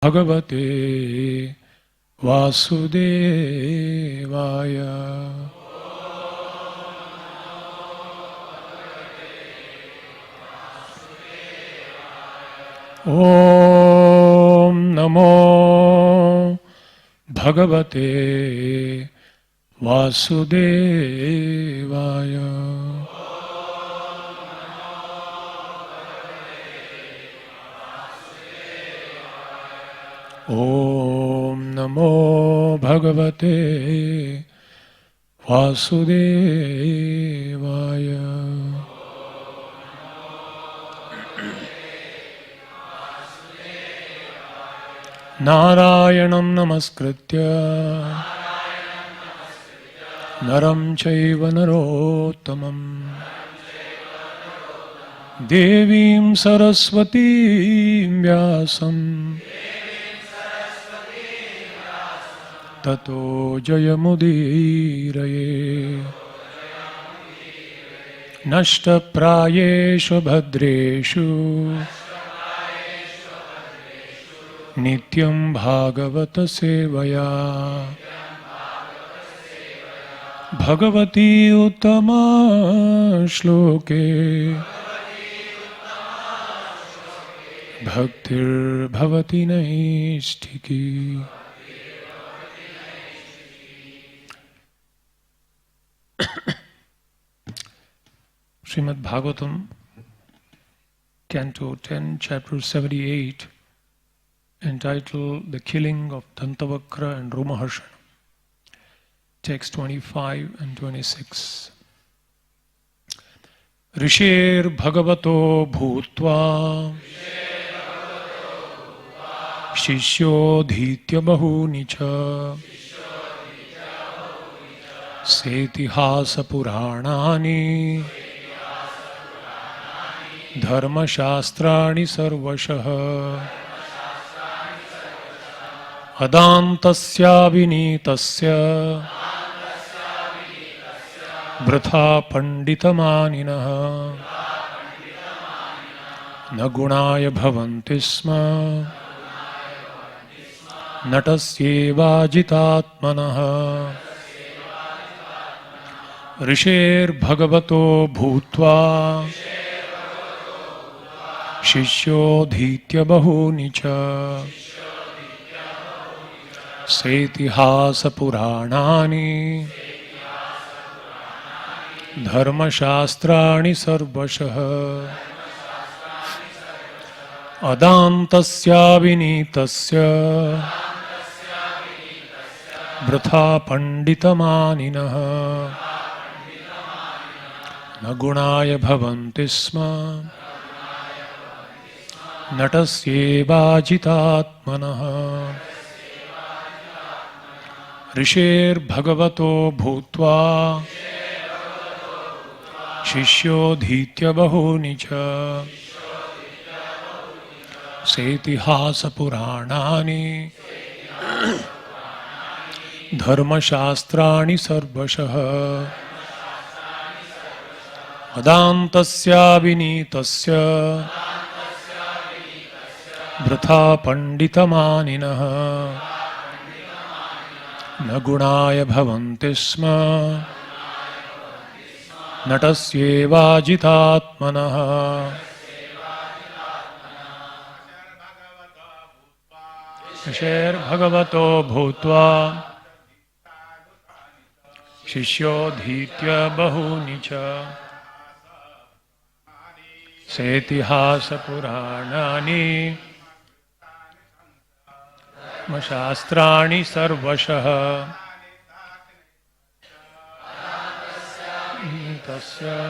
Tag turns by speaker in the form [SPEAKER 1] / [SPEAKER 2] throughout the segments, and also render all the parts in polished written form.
[SPEAKER 1] भगवते वासुदेवाय। ओम नमो भगवते वासुदेवाय। ओम नमो भगवते वासुदेवाय। नारायणं नमस्कृत्य नरं चैव नरोत्तमं देवीं सरस्वतीं व्यासं ततो जयमुदीरये। नष्टप्रायेषु भद्रेषु नित्यं भागवत सेवया भगवती उत्तमा श्लोके भक्तिर्भवति नैष्ठिकी। Srimad Bhagavatam, Canto 10, Chapter 78, entitled The Killing of Dantavakra and Romaharsana. Text 25 and 26. Rishir Bhagavato Bhutva Shishyo Dhitya Bahunicha Setihasa Puranani Dharma Shastrani Sarvashah Adantasya Vinitasya Vratha Panditamaninaha Nagunaya Bhavanti Sma Natasyeva Jitatmanaha Rishir Bhagavato Bhutva Shishyo Dhitya Bahunicha Setihasa Puranani Dharma Shastrani Sarvashah Adantasya Vinitasya Vratha Panditamaninaha Nagunaya Bhavanti Sma Natasyeva Jitatmanaha Rishir Bhagavato Bhutva Shishyo Dhitya Bahunicha Setihasa Puranani Dharma Shastrani Sarvashah Adantasya Vinitasya Vratha Panditamaninaha Nagunaya Bhavanti Sma Natasyeva Jitatmanaha Rishir Bhagavato Bhutva Shishyo Dhitya Bahunicha Setihasa Puranani Shastrani Sarvashah Tasya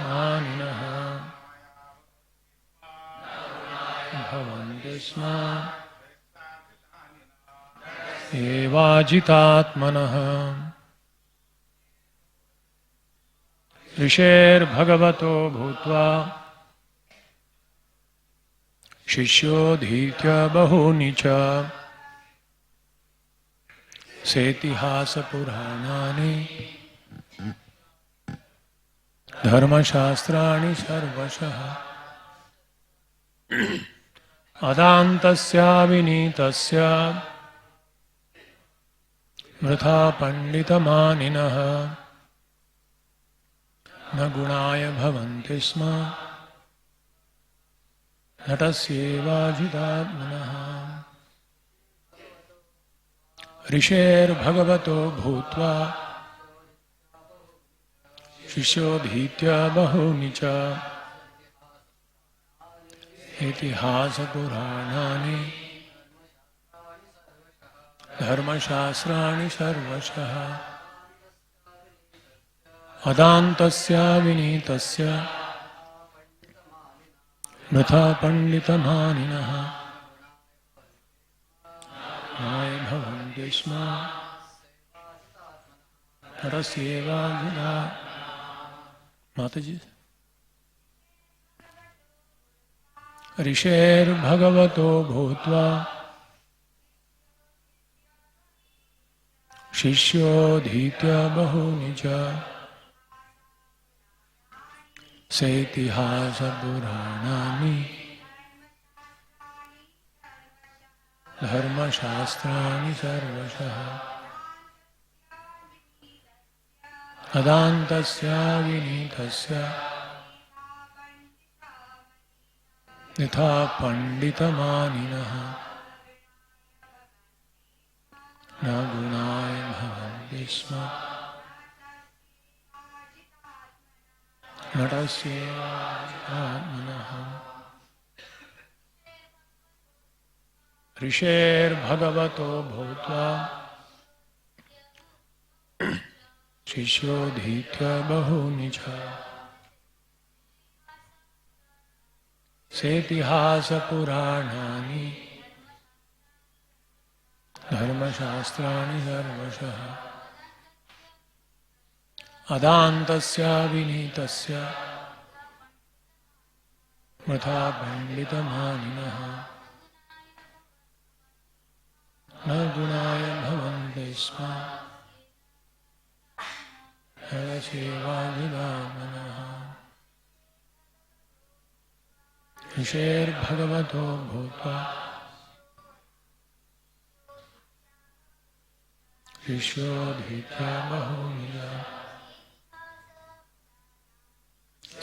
[SPEAKER 1] Maninaha Bhavanti Sma Evajitatmanaha Rishir Bhagavato Bhutva Shishyo Dhitya Bahunicha Setihasa Puranani Dharma Shastrani Sarvashah अदान्तस्य विनीतस्य वृथा पंडितमानिनः न गुणाय भवन्ति स्म नटस्येवाजितात्मनः ऋषेर्भगवतो भूत्वा शिष्योधीत्य बहूनि च इतिहासपुराणानि धर्मशास्त्राणि सर्वशः अदान्तस्य विनीतस्य वृथा पंडितमानिनः नाय भवन्ति स्म नरस्येवाभिधा माताजी ऋषेर्भगवतो भूत्वा शिष्योधीत्य बहूनि च सेतिहासपुराणानि धर्मशास्त्राणि सर्वशः अदान्तस्य विनीतस्य यथा पंडितमानिनः न गुणाय भवन्ति स्म नटस्येवात्मनः ऋषेर्भगवतो भूत्वा शिष्योधीत्य बहूनि च सेतिहासपुराणानि धर्मशास्त्राणि सर्वशः अदान्तस्य विनीतस्य वृथा पंडितमानिनः न गुणाय भवन्ति स्म नरसेवाभिधामनः ऋषेर्भगवतो भूत्वा शिष्योधीत्य बहूनि च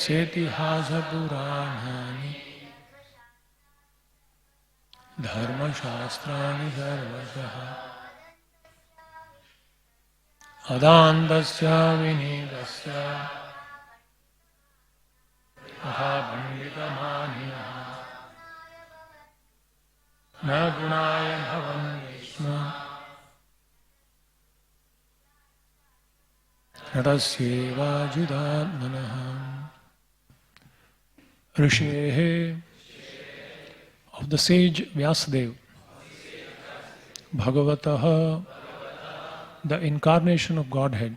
[SPEAKER 1] सेतिहासपुराणानि धर्मशास्त्राणि सर्वशः अदान्तस्य विनीतस्य महापण्डितमानिनः न गुणाय भवन्ति स्म नटस्येवाजिदात्मनः ऋषेः of the sage Vyasadeva, Bhagavataha, the incarnation of Godhead,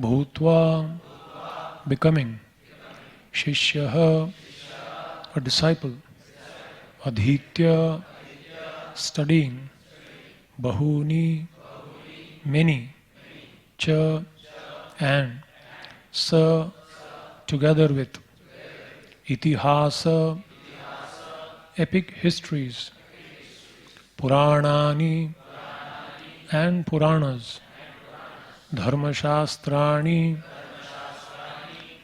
[SPEAKER 1] Bhutva, becoming, Shishyaha, a disciple, Adhitya, studying, Bahuni, many, Cha, and Sa, together with, Itihasa, epic histories, Puranani, and Puranas, Dharmashastrani,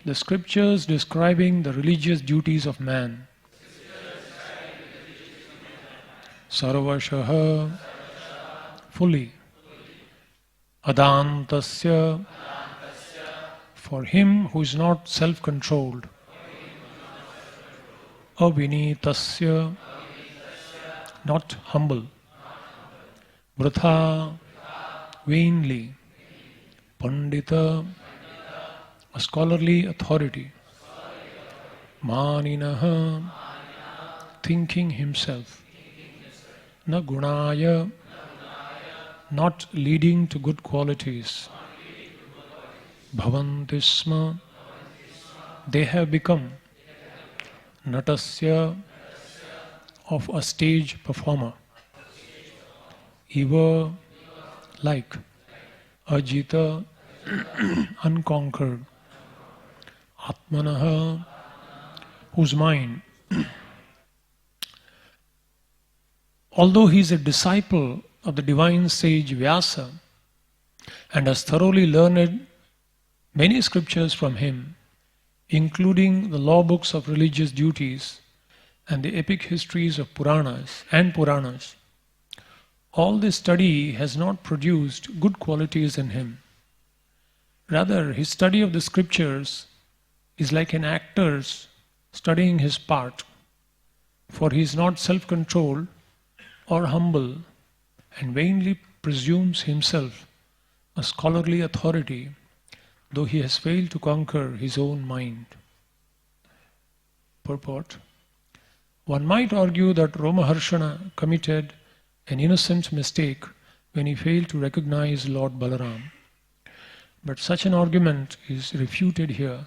[SPEAKER 1] the scriptures describing the religious duties of man, Sarvashaha, fully, Adantasya, for him who is not self-controlled, Avinitasya, not humble, Vratha, vainly, Pandita, a scholarly authority, Maninaha, thinking himself, Na gunaya, not leading to good qualities, Bhavantisma, they have become, Natasya, of a stage performer, Eva, like, Ajita, unconquered, Atmanaha, whose mind Although he is a disciple of the divine sage Vyasa and has thoroughly learned many scriptures from him, including the law books of religious duties and the epic histories of Puranas, all this study has not produced good qualities in him. Rather, his study of the scriptures is like an actor's studying his part, for he is not self-controlled or humble and vainly presumes himself a scholarly authority, though he has failed to conquer his own mind. Purport. One might argue that Romaharshana committed an innocent mistake when he failed to recognize Lord Balaram. But such an argument is refuted here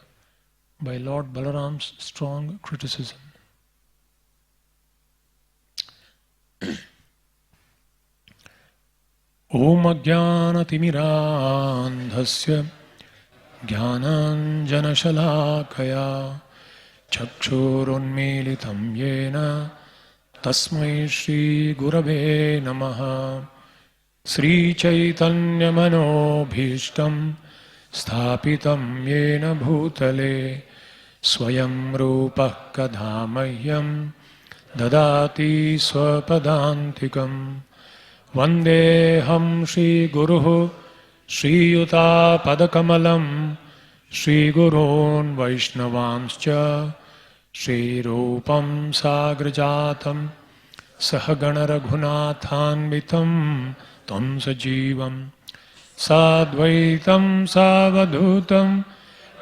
[SPEAKER 1] by Lord Balaram's strong criticism. Om Ajnanatimirandhasya Jnananjanashalakaya Chakshurunmilitam Yena Tasmai Shri Gurave Namaha Sri Chaitanya Manobhishtam Sthapitam Yena Bhutale Swayam Rupah Kadhamahyam Dadati Swapadantikam Vandeham Shri Guruhu Shri Yuta Padakamalam Shri Gurun Vaishnavanscha Shri Rupam Sagrajatam Sahagana Raghunathanvitam Tam Sajivam Sadvaitam Savadhutam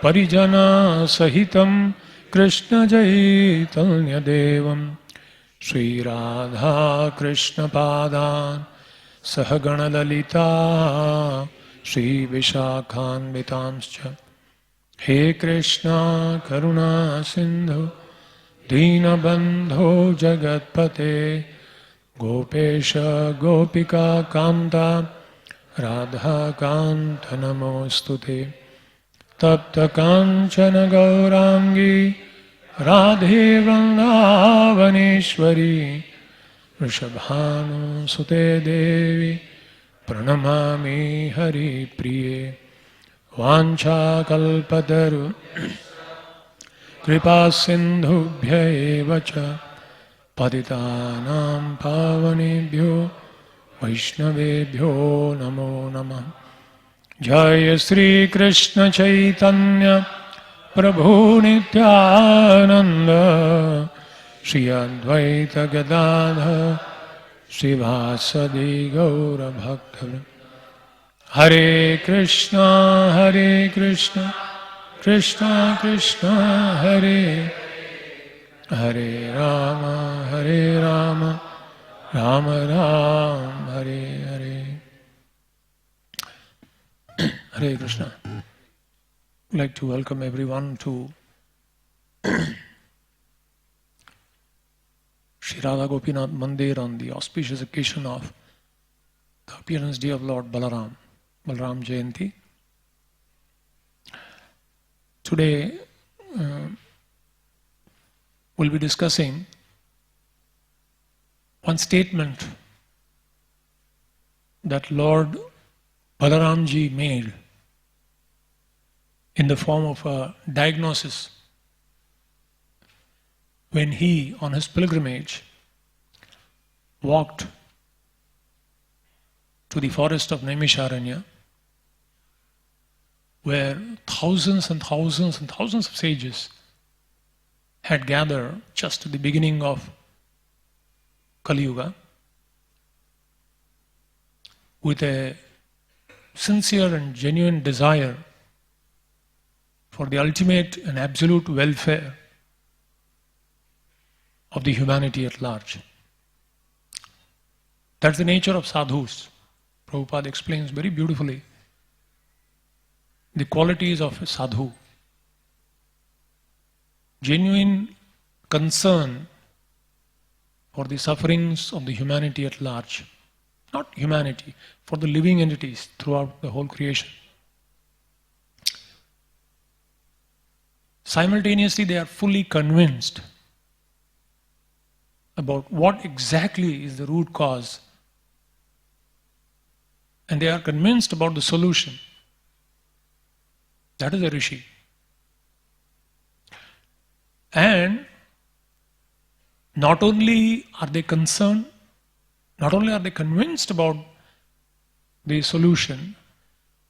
[SPEAKER 1] Parijana Sahitam Krishna Chaitanya Devam Shri Radha Krishna Padan Sahagana Lalita Shri Vishakhanvitamscha He Krishna Karuna Sindhu Dinabandho Jagatpate Gopesha Gopika Kanta Radha Kanta Namostute Tapta Kanchana Gaurangi Radhe Vrindavaneshwari Rishabhanu Sute Devi Pranamami Hari Priye Vancha Kalpataru Kripa Sindhubhya Evacha Patitanam Pavanebhyo Vaishnavebhyo Namo Namah Jaya Sri Krishna Chaitanya Prabhu Nityananda Shri Advaita Gadadha Srivasadi Gaura Bhakta Hare Krishna Krishna Krishna Hare Hare Rama Rama Rama Hare Hare. Hare Krishna. I'd like to welcome everyone to Shri Radha Gopinath Mandir on the auspicious occasion of the appearance day of Lord Balaram Jayanti. Today we'll be discussing one statement that Lord Balaramji made in the form of a diagnosis when he, on his pilgrimage, walked to the forest of Naimisharanya, where thousands and thousands and thousands of sages had gathered just at the beginning of Kali Yuga with a sincere and genuine desire for the ultimate and absolute welfare of the humanity at large. That's the nature of sadhus. Prabhupada explains very beautifully the qualities of a sadhu. Genuine concern for the sufferings of the humanity at large. Not humanity, for the living entities throughout the whole creation. Simultaneously, they are fully convinced about what exactly is the root cause, and they are convinced about the solution. That is a rishi. And not only are they concerned, not only are they convinced about the solution,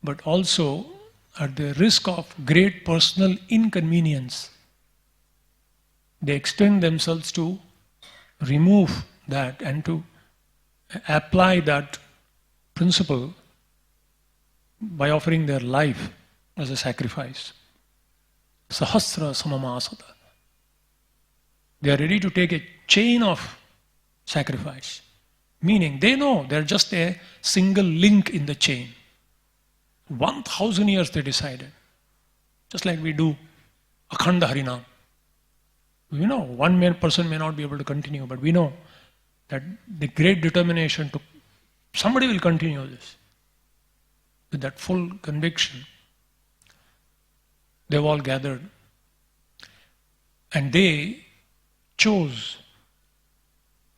[SPEAKER 1] but also at the risk of great personal inconvenience, they extend themselves to remove that and to apply that principle by offering their life as a sacrifice. Sahasra samamasata. They are ready to take a chain of sacrifice. Meaning they know they're just a single link in the chain. 1,000 years they decided. Just like we do Akhanda Harinam. We know one person may not be able to continue, but we know that the great determination to somebody will continue this. With that full conviction, they've all gathered. And they chose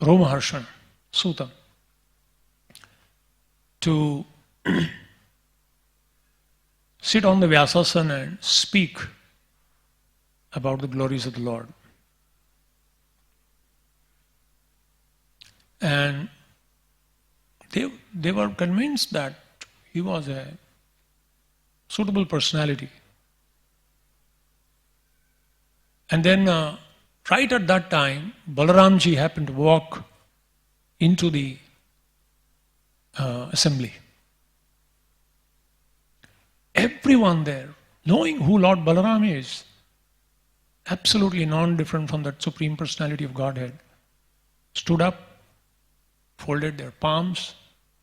[SPEAKER 1] Romaharshan, Sutam, to sit on the Vyasasana and speak about the glories of the Lord. And they were convinced that he was a suitable personality. And then right at that time, Balaramji happened to walk into the assembly. Everyone there, knowing who Lord Balaram is, absolutely non-different from that Supreme Personality of Godhead, stood up, folded their palms,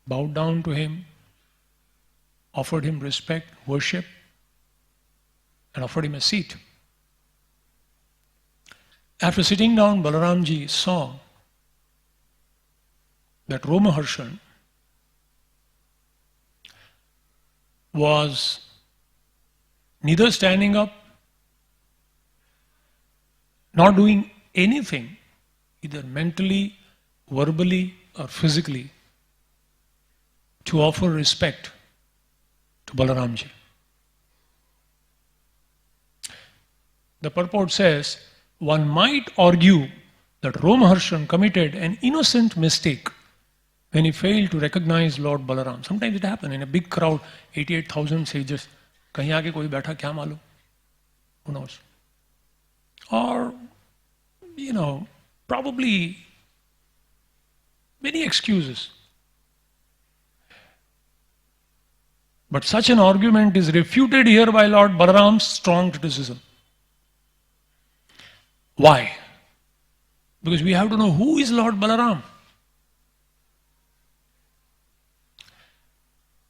[SPEAKER 1] bowed down to him, offered him respect, worship, and offered him a seat. After sitting down, Balaramji saw that Romaharshan was neither standing up, nor doing anything, either mentally, verbally, or physically, to offer respect to Balaramji. The purport says, one might argue that Romaharshan committed an innocent mistake when he failed to recognize Lord Balaram. Sometimes it happens in a big crowd, 88,000 sages. Kahin aage koi baitha, kya malum? Who knows? Or, probably many excuses. But such an argument is refuted here by Lord Balaram's strong criticism. Why? Because we have to know who is Lord Balaram.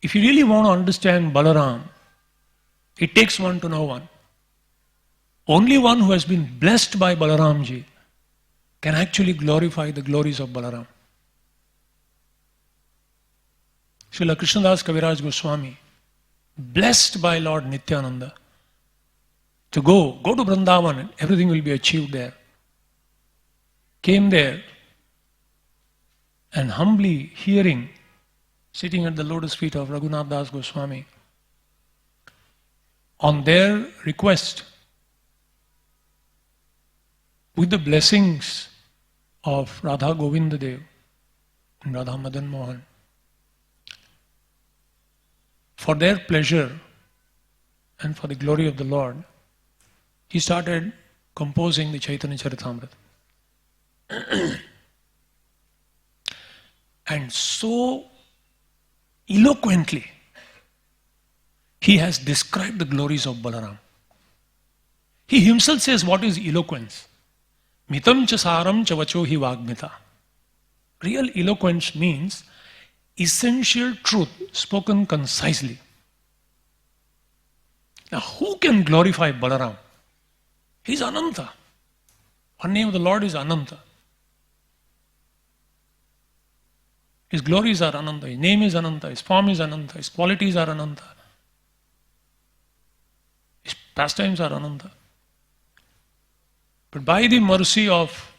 [SPEAKER 1] If you really want to understand Balaram, it takes one to know one. Only one who has been blessed by Balaramji can actually glorify the glories of Balaram. Srila Krishnadas Kaviraj Goswami, blessed by Lord Nityananda, to go to Vrindavan and everything will be achieved there. Came there and humbly hearing, sitting at the lotus feet of Raghunath Das Goswami, on their request, with the blessings of Radha Govinda Dev and Radha Madan Mohan, for their pleasure and for the glory of the Lord, he started composing the Chaitanya Charitamrita. And so eloquently, he has described the glories of Balaram. He himself says, what is eloquence? Mitam cha saram cha vacho hi vagmita. Real eloquence means essential truth spoken concisely. Now, who can glorify Balaram? He is Ananta. One name of the Lord is Ananta. His glories are Ananta, His name is Ananta, His form is Ananta, His qualities are Ananta. His pastimes are Ananta. But by the mercy of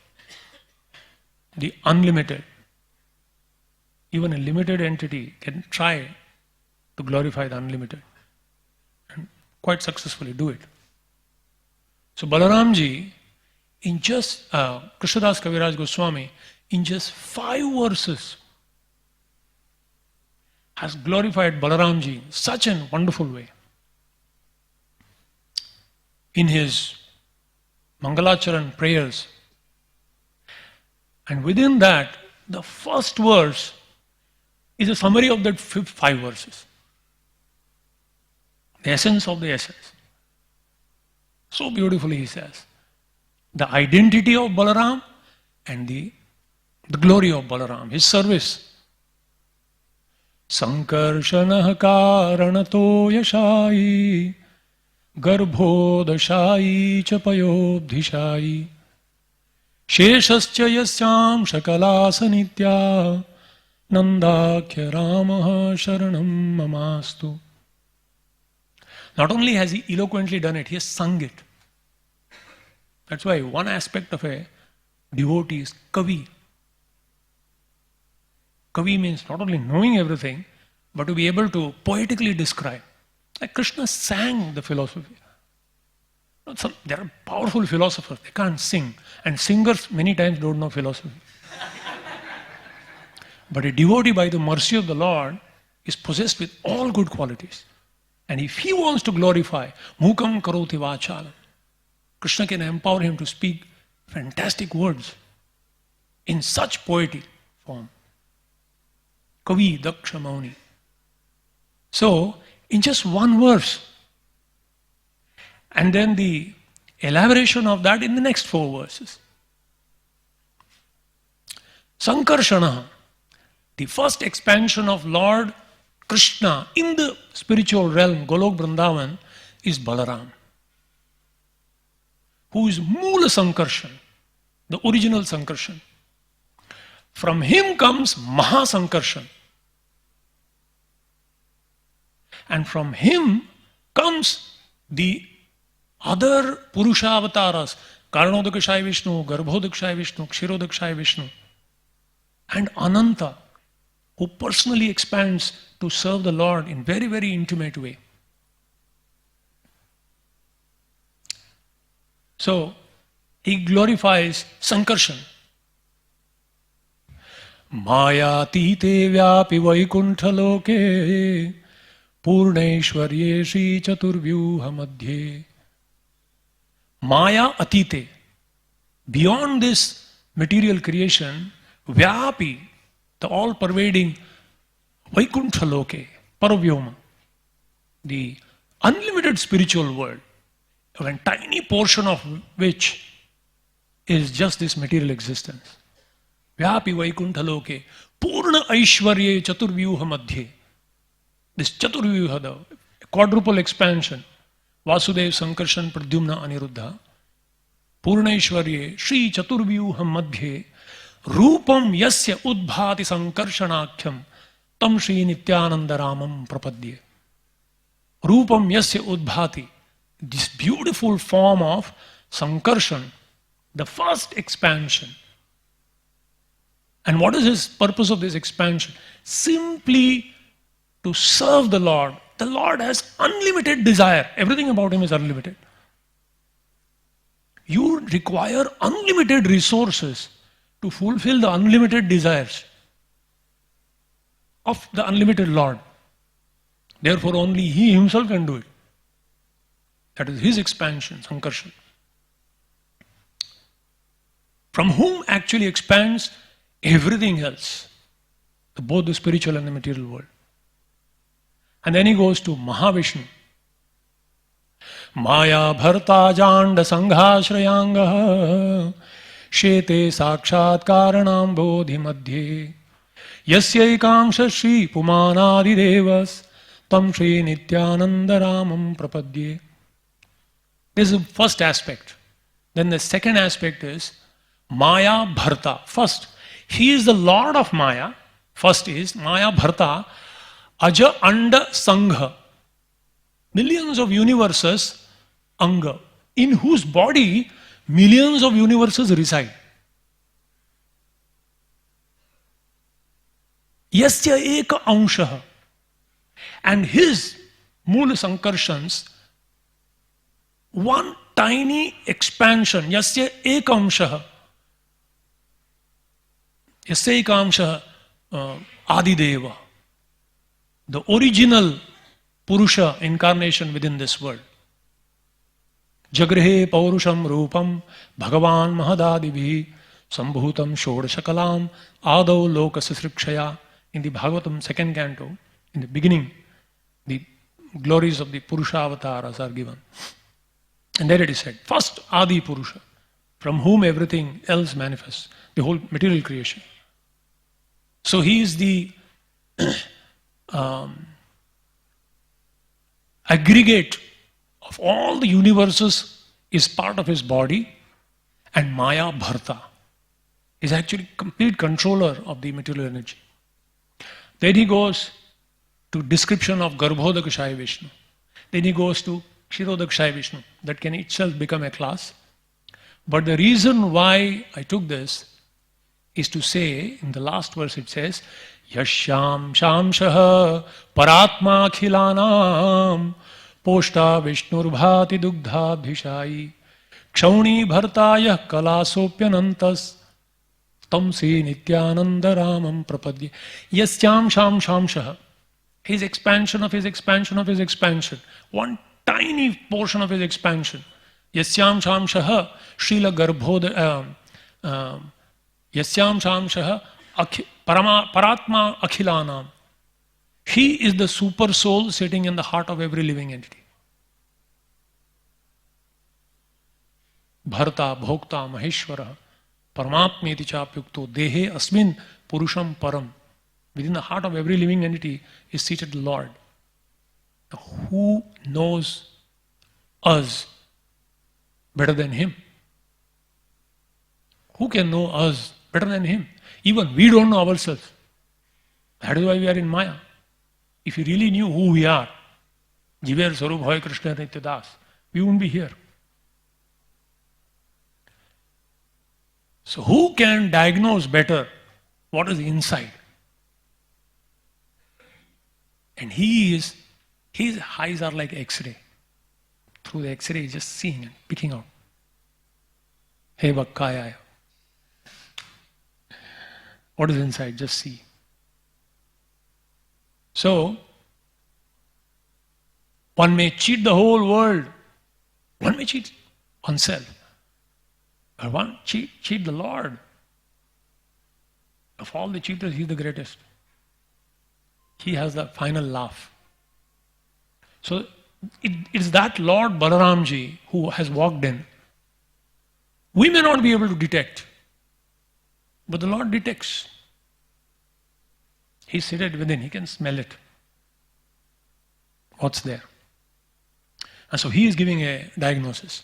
[SPEAKER 1] the unlimited. Even a limited entity can try to glorify the unlimited and quite successfully do it. So Balaramji, in just Krishnadas Kaviraj Goswami, in just 5 verses, has glorified Balaramji in such a wonderful way. In his Mangalacharan prayers. And within that, the first verse is a summary of that 5 verses. The essence of the essence. So beautifully he says. The identity of Balaram and the glory of Balaram, his service. Sankarshanah karanato yashai garbhodashayi chapayobdhishayi sheshascha yasyam shakalasanitya nandakhya ramah sharanam mamastu. Not only has he eloquently done it, he has sung it. That's why one aspect of a devotee is kavi. Kavi means not only knowing everything, but to be able to poetically describe. Like Krishna sang the philosophy. There are powerful philosophers, they can't sing. And singers many times don't know philosophy. But a devotee, by the mercy of the Lord, is possessed with all good qualities. And if he wants to glorify, mukam karoti vachalam, Krishna can empower him to speak fantastic words in such poetic form. Kavi Daksha Mauni. So, in just one verse, and then the elaboration of that in the next 4 verses. Sankarshana, the first expansion of Lord Krishna in the spiritual realm, Golok Vrindavan, is Balaram, who is Moola Sankarshan, the original Sankarshan. From him comes Mahasankarshan. And from him comes the other Purusha avatars, Karanodakashaya Vishnu, Garbhodakashaya Vishnu, Kshirodakashaya Vishnu, and Ananta, who personally expands to serve the Lord in very, very intimate way. So, he glorifies Sankarshan. Maya tite vyapi vaikuntha loke purneshwarye shri chaturvyuha madhye. Maya atite, beyond this material creation, vyapi, the all-pervading Vaikuntha Loke, Paravyoma, the unlimited spiritual world, a tiny portion of which is just this material existence. Vyapi Vaikuntha Loke, Purna Aishwarye Chaturvyuha Madhye. This Chaturvyuha, the quadruple expansion, Vasudev, Sankarshan, Pradyumna, Aniruddha, Purna Aishwarye, Shri Chaturvyuha Madhye, Rupam Yasya Udbhati Sankarshanakhyam, Tam Shri Nityananda Ramam Prapadye. Rupam Yasya Udbhati, this beautiful form of Sankarshan, the first expansion. And what is his purpose of this expansion? Simply to serve the Lord. The Lord has unlimited desire. Everything about him is unlimited. You require unlimited resources to fulfill the unlimited desires of the unlimited Lord. Therefore, only he himself can do it. That is his expansion, Sankarshan. From whom actually expands everything else, both the spiritual and the material world. And then he goes to Mahavishnu. Maya bharta janda sanghashrayanga shete sakshat karanam bodhi madhye yasyaikangsha shri pumanadi devas tam shri nityananda ramam prapadye. This is the first aspect. Then the second aspect is Maya bharta. First, he is the Lord of Maya. First is Maya bharta aja anda sangha. Millions of universes, anga, in whose body millions of universes reside. Yasya eka amshaha. And his Mula Sankarshans, one tiny expansion, Yasya eka amshaha. Yasya eka amshaha Adideva. The original Purusha incarnation within this world. Jagrihe Paurusham Rupam Bhagavan Mahadadibhi Sambhutam Shodashakalam Adau Lokasasrikshaya. In the Bhagavatam second canto, in the beginning, the glories of the Purusha avatars are given. And there it is said, first Adi Purusha, from whom everything else manifests, the whole material creation. So he is the aggregate of all the universes, is part of his body, and Maya Bharta is actually complete controller of the material energy. Then he goes to description of Garbhodakshaya Vishnu. Then he goes to Kshirodakshaya Vishnu. That can itself become a class. But the reason why I took this is to say, in the last verse it says, Yashyam Shamshaha Paratma Khilanam Poshta Vishnurбhati Dugdha Bhishai Kshauni Bhartaya Kalasopyanantas Tamsi Nityananda Ramam Prapadye. Yasyam Sham Shamshaha. His expansion of his expansion of his expansion. One tiny portion of his expansion. Yasyam Shamshaha Srila Garbhoda Yasyam Shamshaha Paratma Akhilanam. He is the super soul sitting in the heart of every living entity. Bharta, Bhokta, Maheshwara, Paramatmeti Chapyukto, Dehe Asmin Purusham Param. Within the heart of every living entity is seated the Lord. Now, who knows us better than Him? Who can know us better than Him? Even we don't know ourselves. That is why we are in Maya. If you really knew who we are, Jiver Sarup Hare Krishna Nityadas, we wouldn't be here. So who can diagnose better what is inside? And his eyes are like X-ray. Through the X-ray, he's just seeing and picking out. Hey Vakkaya. What is inside? Just see. So, one may cheat the whole world. One may cheat oneself. But one cheat the Lord. Of all the cheaters, He is the greatest. He has the final laugh. So, it's that Lord Balaramji who has walked in. We may not be able to detect, but the Lord detects. He's seated within, He can smell it. What's there? And so He is giving a diagnosis.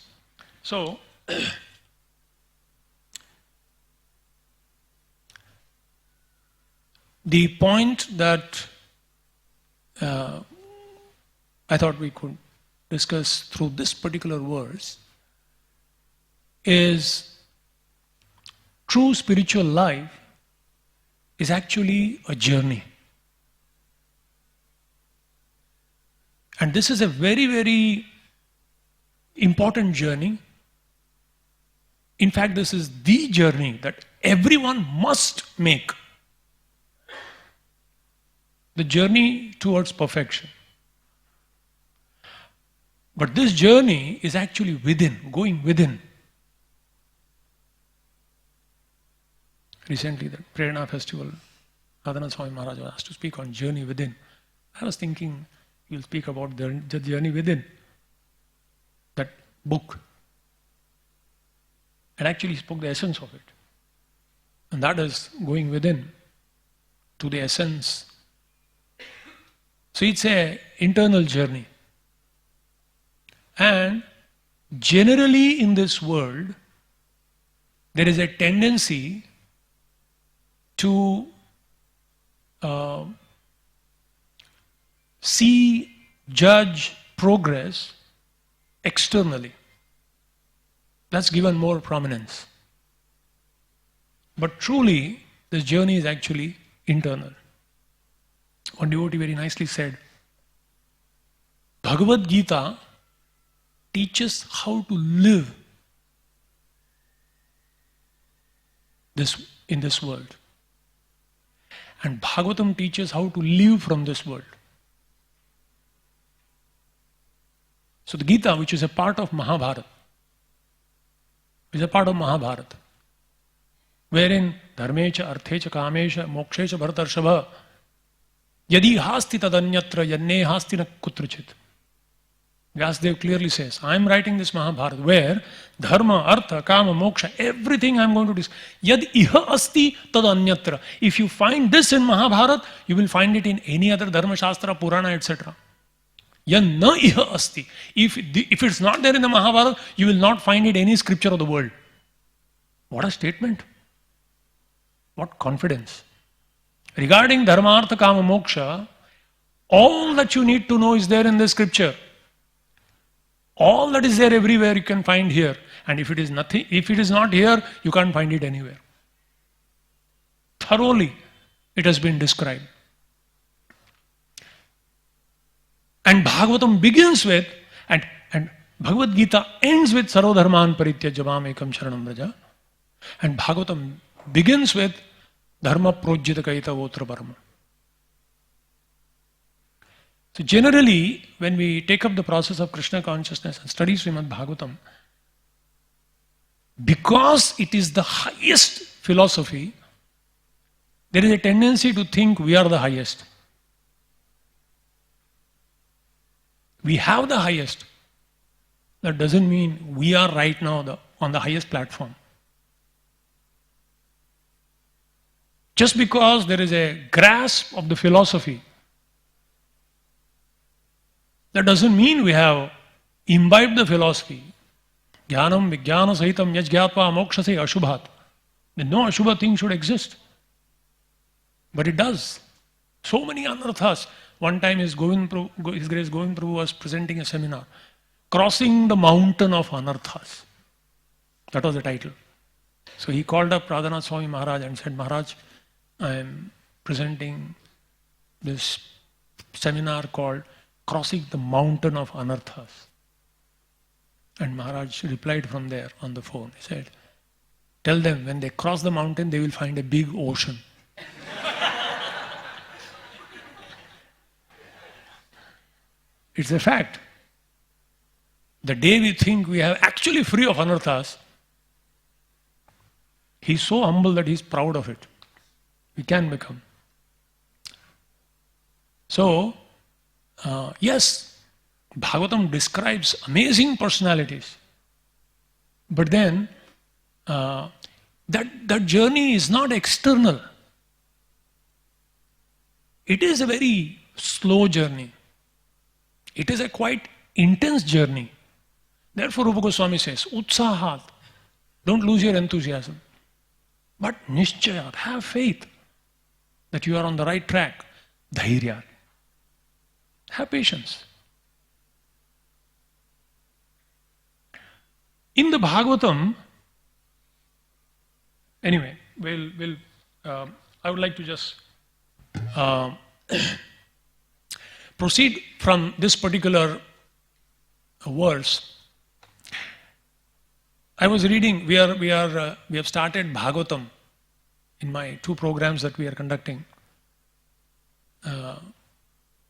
[SPEAKER 1] So, the point that I thought we could discuss through this particular verse is true spiritual life is actually a journey. And this is a very, very important journey. In fact, this is the journey that everyone must make. The journey towards perfection. But this journey is actually within, going within. Recently, the Prerna Festival, Radha Swami Maharaj was asked to speak on journey within. I was thinking, you'll speak about the journey within. That book. And actually spoke the essence of it. And that is going within to the essence. So it's an internal journey. And generally in this world, there is a tendency to see, judge progress externally. That's given more prominence. But truly, this journey is actually internal. One devotee very nicely said, Bhagavad Gita teaches how to live in this world. And Bhagavatam teaches how to live from this world. So the Gita, which is a part of Mahabharata, wherein dharmecha, arthecha, kamesha, mokshecha, bharatarshabha, yadi hasti tadanyatra, yanne hasti na kutrachit. Vyasdev clearly says, I am writing this Mahabharata where dharma, artha, kama, moksha, everything I am going to discuss. Yad iha asti tadanyatra. If you find this in Mahabharata, you will find it in any other dharma, shastra, purana, etc. Yan na iha asti. If it's not there in the Mahabharata, you will not find it in any scripture of the world. What a statement. What confidence. Regarding dharma, artha, kama, moksha, all that you need to know is there in the scripture. All that is there everywhere you can find here. And if it is not here, you can't find it anywhere. Thoroughly, it has been described. And Bhagavatam begins with, and Bhagavad Gita ends with Sarva Dharman Parityajya Mam Ekam Sharanam Vraja. And Bhagavatam begins with Dharma Projita Kaita Votra Parama. So generally, when we take up the process of Krishna consciousness and study Srimad Bhagavatam, because it is the highest philosophy, there is a tendency to think we are the highest. We have the highest. That doesn't mean we are right now on the highest platform. Just because there is a grasp of the philosophy, that doesn't mean we have imbibed the philosophy. Jnanam vijnana sahitam yajgyatva mokshase ashubhat. Then no ashubha thing should exist. But it does. So many anarthas. One time His Grace Govind Prabhu was presenting a seminar, Crossing the Mountain of Anarthas. That was the title. So he called up Radhanath Swami Maharaj and said, Maharaj, I am presenting this seminar called Crossing the Mountain of Anarthas. And Maharaj replied from there on the phone. He said, tell them when they cross the mountain, they will find a big ocean. It's a fact. The day we think we are actually free of anarthas, he's so humble that he's proud of it. We can become. So, yes, Bhagavatam describes amazing personalities. But then, that journey is not external. It is a very slow journey. It is a quite intense journey. Therefore, Rupa Goswami says, Utsahat, don't lose your enthusiasm. But Nishchayat, have faith that you are on the right track. Dhairya, have patience. In the Bhagavatam, anyway, I would like to just proceed from this particular verse. I was reading. We have started Bhagavatam in my 2 programs that we are conducting.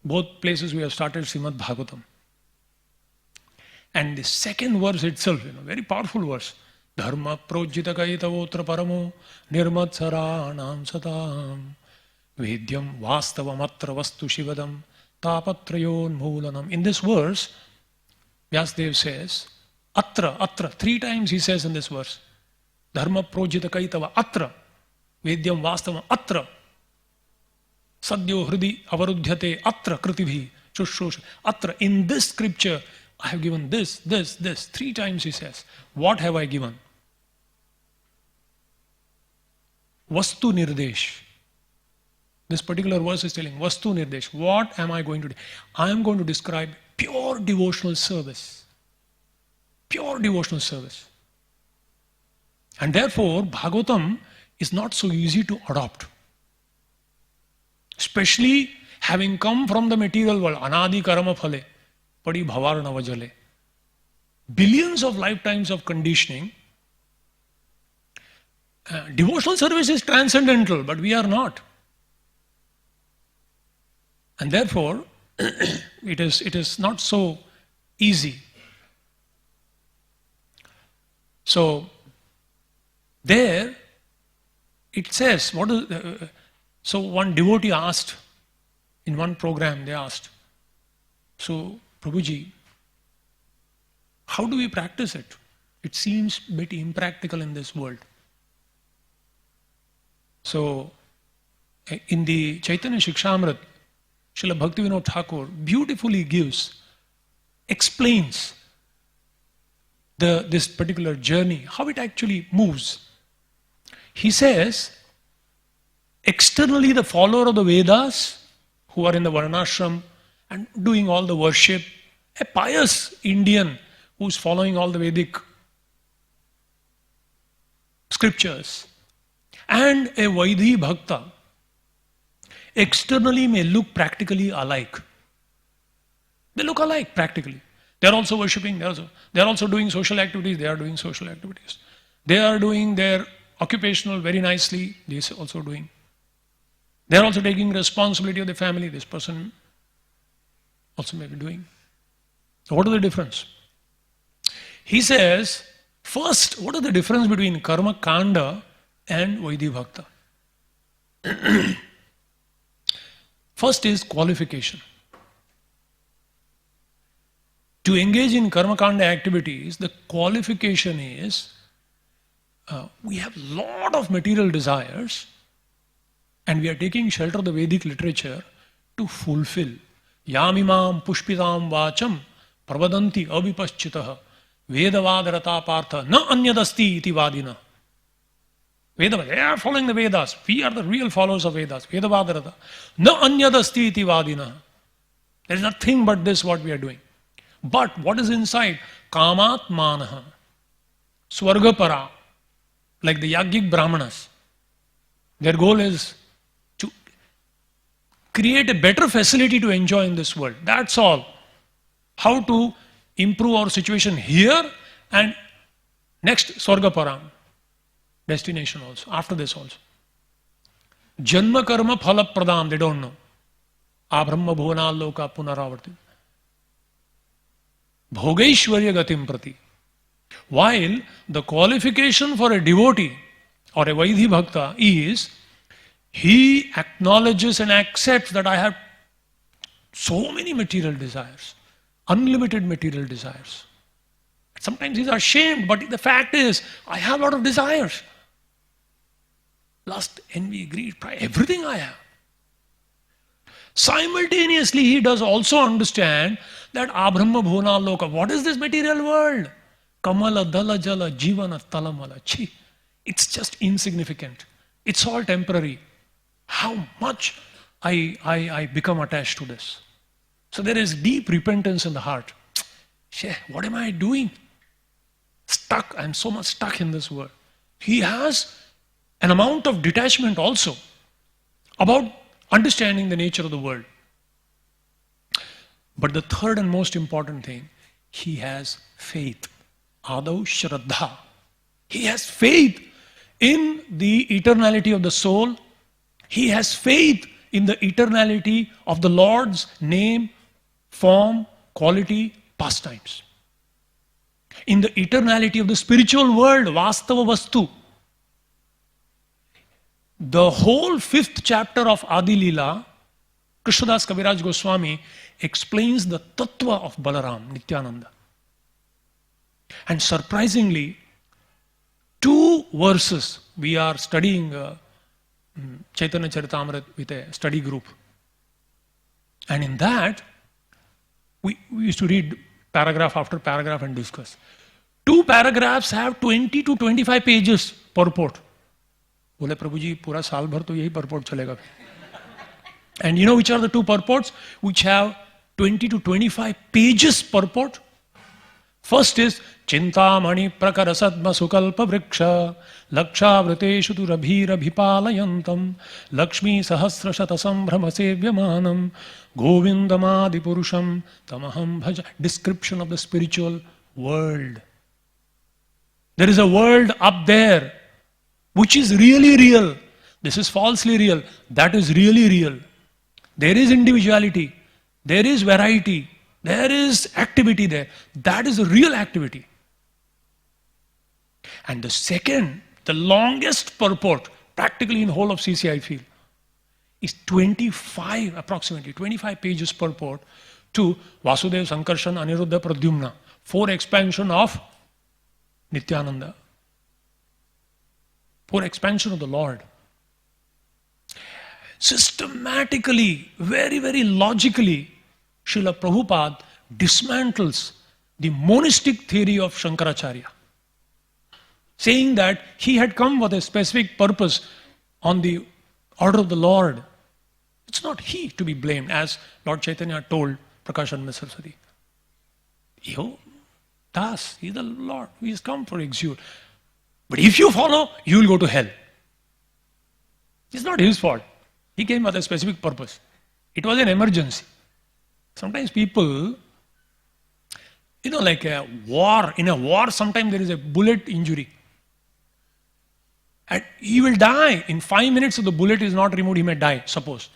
[SPEAKER 1] Both places we have started Srimad Bhagavatam. And the second verse itself, very powerful verse. Dharma projita kaitavotra paramo nirmatsaranam satam vedyam vastavamatra vastu shivadam tapatrayon moolanam. In this verse, Vyasdev says, atra, 3 times he says in this verse, dharma projita kaitava, atra, vedyam vastavam, atra, sadyo hridi avarudhyate, atra kritibhi, shushrush, atra. In this scripture, I have given this. 3 times he says. What have I given? Vastu nirdesh. This particular verse is telling Vastu nirdesh. What am I going to do? I am going to describe pure devotional service. Pure devotional service. And therefore, Bhagavatam is not so easy to adopt. Especially having come from the material world, anadi karma phale, padi bhavar navajale. Billions of lifetimes of conditioning. Devotional service is transcendental, but we are not. And therefore, it is not so easy. So, there it says, so one devotee asked, in one program they asked, so Prabhuji, how do we practice it? It seems a bit impractical in this world. So, in the Chaitanya Shikshamrit, Srila Bhaktivinoda Thakur beautifully explains this particular journey, how it actually moves. He says, externally the follower of the Vedas, who are in the Varnashram and doing all the worship, a pious Indian who's following all the Vedic scriptures, and a Vaidhi Bhakta, externally may look practically alike. They look alike practically. They are also worshipping, they are also doing social activities, they are doing social activities. They are doing their occupational very nicely, they are also doing. They are also taking responsibility of the family, this person also may be doing. So what is the difference? He says, first, what is the difference between Karma Kanda and Vaidhi Bhakta? First is qualification. To engage in Karma Kanda activities, the qualification is we have a lot of material desires and we are taking shelter of the Vedic literature to fulfill. Yamimam pushpitam vacham pravadanti avipaschitaha vedavadarata partha na anyadasti iti vadina. They are following the Vedas. We are the real followers of Vedas. Vedavadarata. Na anyadasti iti vadina. There is nothing but this what we are doing. But what is inside? Kamat manaha. Swargapara. Like the Yagik Brahmanas. Their goal is to create a better facility to enjoy in this world. That's all. How to improve our situation here and next Swargaparam. Destination also. After this also. Janma karma phala pradam. They don't know. Abrahma bhuvana loka punaravarti. Bhogaishwarya gatim prati. While the qualification for a devotee or a Vaidhi Bhakta is, he acknowledges and accepts that I have so many material desires, unlimited material desires. Sometimes he's ashamed, but the fact is, I have a lot of desires. Lust, envy, greed, pride, everything I have. Simultaneously, he does also understand that Abrahma bhuvana loka, what is this material world? Kamala, dala, jala, jivana, talamala, chi. It's just insignificant. It's all temporary. How much I become attached to this. So there is deep repentance in the heart. What am I doing? Stuck. I'm so much stuck in this world. He has an amount of detachment also about understanding the nature of the world. But the third and most important thing, he has faith. Adau Shraddha. He has faith in the eternality of the soul. He has faith in the eternality of the Lord's name, form, quality, pastimes. In the eternality of the spiritual world, Vastava Vastu. The whole 5th chapter of Adi Leela, Krishnadas Kaviraj Goswami explains the tattva of Balaram, Nityananda. And surprisingly, 2 verses, we are studying Chaitanya Charitamrita with a study group. And in that, we used to read paragraph after paragraph and discuss. 2 paragraphs have 20 to 25 pages purport. बोले प्रभु जी पूरा साल भर तो यही purport चलेगा. And you know which are the 2 purports which have 20 to 25 pages purport? First is Chintamani Prakarasadma Sukalpa Vriksha Lakshavriteshu tu Rabhirabhipalayantam Lakshmi Sahasrashata Sambrahma Sevyamanam Govindamadi Purusham Tamaham Bhaja. Description of the spiritual world. There is a world up there which is really real. This is falsely real. That is really real. There is individuality. There is variety. There is activity there. That is a real activity. And the second, the longest purport, practically in the whole of CC I feel, is 25, approximately 25 pages purport to Vasudeva, Sankarshan, Aniruddha, Pradyumna. 4 expansion of Nityananda. 4 expansion of the Lord. Systematically, very, very logically, Srila Prabhupada dismantles the monistic theory of Shankaracharya, saying that he had come with a specific purpose on the order of the Lord. It's not he to be blamed, as Lord Chaitanya told Prakashananda Saraswati. Yo, Das, he is the Lord, he has come for exile. But if you follow, you will go to hell. It's not his fault. He came with a specific purpose. It was an emergency. Sometimes people, like a war, in a war, sometimes there is a bullet injury. And he will die. In 5 minutes, if the bullet is not removed, he may die, suppose.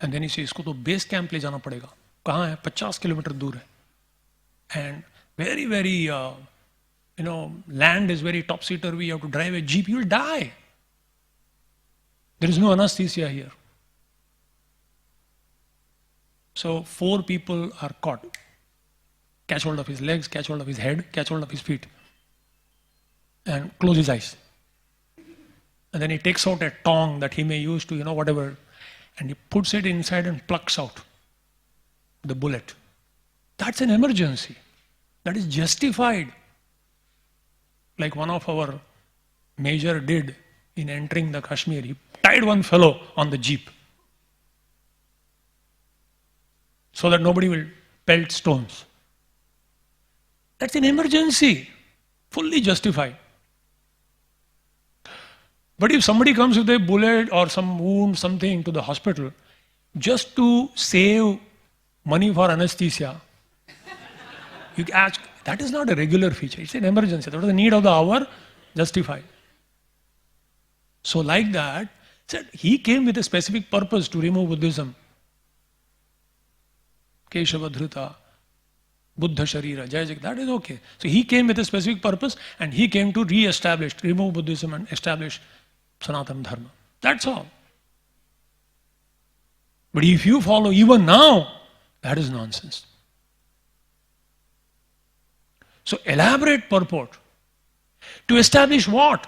[SPEAKER 1] And then he says, isko to base camp le jana padega. Kahan hai? 50 kilometers dur hai. And very, very, land is very topsy-turvy. You have to drive a jeep, you will die. There is no anesthesia here. So 4 people are caught. Catch hold of his legs, catch hold of his head, catch hold of his feet. And close his eyes. And then he takes out a tongue that he may use to, whatever. And he puts it inside and plucks out the bullet. That's an emergency. That is justified. Like one of our major did in entering the Kashmir. He tied one fellow on the jeep so that nobody will pelt stones. That's an emergency, fully justified. But if somebody comes with a bullet or some wound, something to the hospital, just to save money for anesthesia, you ask, that is not a regular feature, it's an emergency. That was the need of the hour, justified. So like that, said he came with a specific purpose to remove Buddhism. Keshava Dhruta, Buddha Sharira, Jaya Jagat, that is okay. So he came with a specific purpose and he came to re-establish, remove Buddhism and establish Sanatana Dharma. That's all. But if you follow even now, that is nonsense. So elaborate purport. To establish what?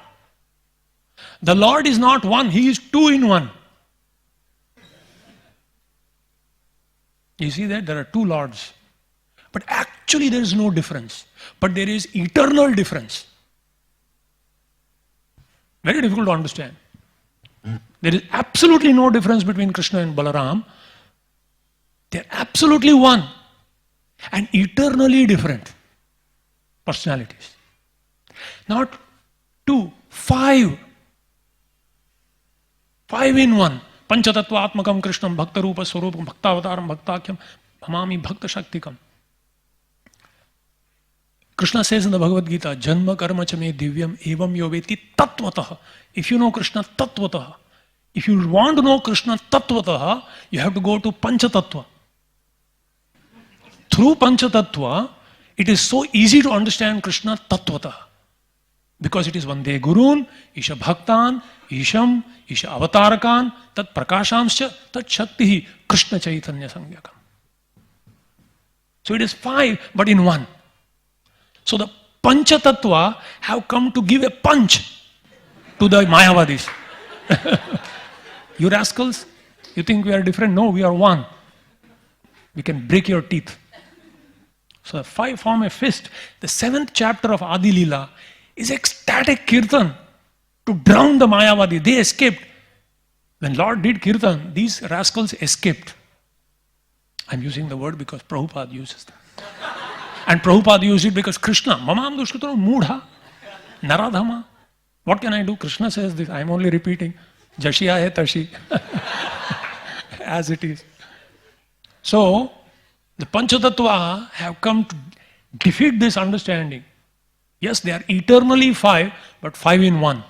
[SPEAKER 1] The Lord is not one, He is 2 in 1. You see that? There are 2 Lords. But actually there is no difference. But there is eternal difference. Very difficult to understand. There is absolutely no difference between Krishna and Balaram. They are absolutely one. And eternally different personalities. Not 2, 5. 5 in 1. Panchatattva Atmakam Krishnam Bhakta Rupa Swarupam Bhaktavataram Bhaktakyam Bhamami Bhakta Shaktikam. Krishna says in the Bhagavad Gita, Janma karma cha me divyam evam yoveti tattvataha. If you know Krishna tattvataha, if you want to know Krishna tattvataha, you have to go to Panchatattva. Through Panchatattva, it is so easy to understand Krishna tattvataha. Because it is Vande Gurun, Isha Bhaktan, Isham, Isha Avatarakan, Tat Prakashamscha, Tat Shaktihi, Krishna Chaitanya Sangyakam. So it is 5, but in 1. So the Panchatattva have come to give a punch to the Mayavadis. You rascals, you think we are different? No, we are one. We can break your teeth. So the 5 form a fist. The 7th chapter of Adi Leela is ecstatic kirtan to drown the Mayavadi. They escaped. When Lord did kirtan, these rascals escaped. I'm using the word because Prabhupada uses that. And Prabhupada used it because Krishna, mamam dushkritano moodha, naradhama. What can I do? Krishna says this. I am only repeating. Jashi hai tashi. As it is. So, the Panchatattva have come to defeat this understanding. Yes, they are eternally five, but five in one.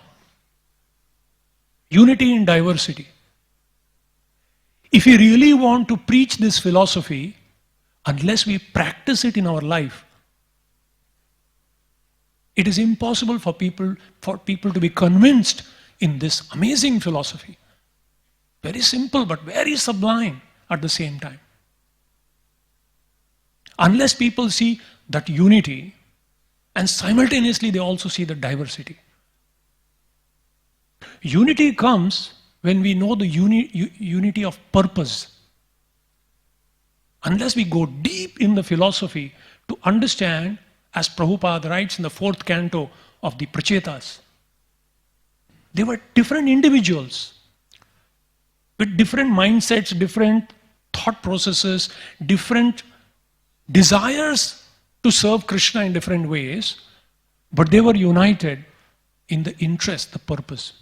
[SPEAKER 1] Unity in diversity. If we really want to preach this philosophy, unless we practice it in our life, it is impossible for people to be convinced in this amazing philosophy. Very simple but very sublime at the same time. Unless people see that unity and simultaneously they also see the diversity. Unity comes when we know the unity of purpose. Unless we go deep in the philosophy to understand, as Prabhupada writes in the 4th canto of the Prachetas, they were different individuals with different mindsets, different thought processes, different desires to serve Krishna in different ways, but they were united in the interest, the purpose.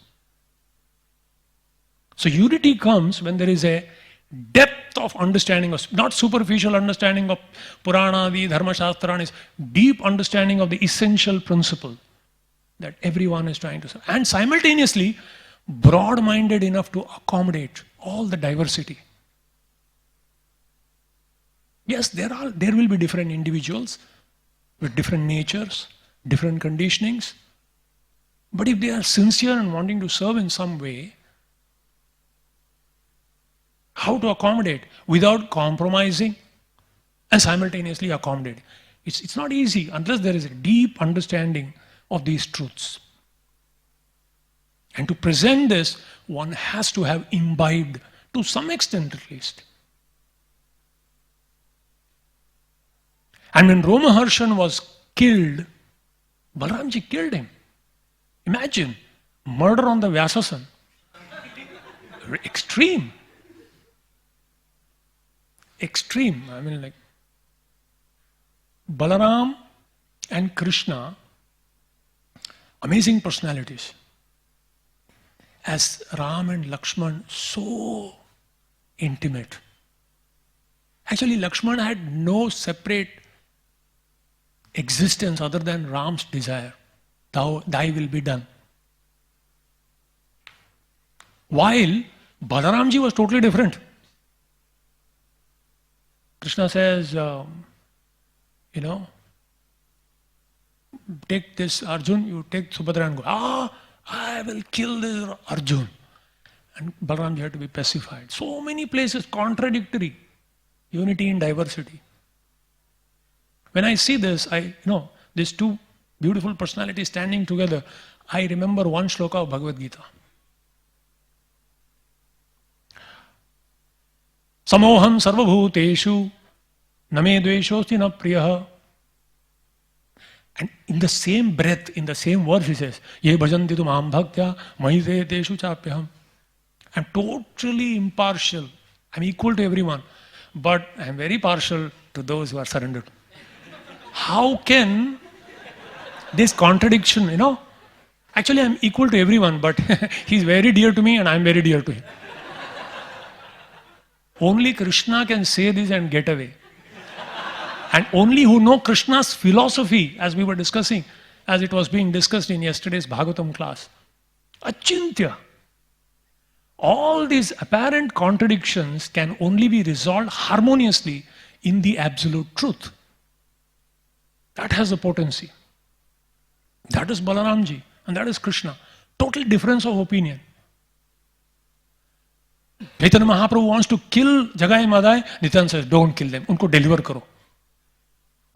[SPEAKER 1] So unity comes when there is a depth of understanding, of not superficial understanding of Purana, the Dharma Shastra, is deep understanding of the essential principle that everyone is trying to serve. And simultaneously, broad-minded enough to accommodate all the diversity. Yes, there will be different individuals with different natures, different conditionings. But if they are sincere and wanting to serve in some way, how to accommodate without compromising and simultaneously accommodate? It's not easy unless there is a deep understanding of these truths. And to present this, one has to have imbibed, to some extent at least. And when Romaharshan was killed, Balaramji killed him. Imagine, murder on the Vyasasan. Extreme. Extreme. I mean, like, Balaram and Krishna, amazing personalities. As Ram and Lakshman, so intimate. Actually, Lakshman had no separate existence other than Ram's desire. Thy will be done. While Balaramji was totally different. Krishna says, take this Arjun, you take Subhadra and go, I will kill this Arjun. And Balaramji had to be pacified. So many places contradictory. Unity in diversity. When I see this, these two beautiful personalities standing together, I remember one shloka of Bhagavad Gita. Samoham sarvabhuteshu name dveshosti na priyaha. And in the same breath, in the same verse, he says, Ye bhajanti tu maam bhaktya mahite teshu chapyaham. I'm totally impartial. I'm equal to everyone. But I'm very partial to those who are surrendered. How can this contradiction, Actually, I'm equal to everyone, but he's very dear to me and I'm very dear to him. Only Krishna can say this and get away. And only who know Krishna's philosophy, as we were discussing, as it was being discussed in yesterday's Bhagavatam class. Achintya. All these apparent contradictions can only be resolved harmoniously in the absolute truth. That has the potency. That is Balaramji and that is Krishna. Total difference of opinion. Chaitanya Mahaprabhu wants to kill Jagai Madai. Nityananda says, don't kill them. Unko deliver karo.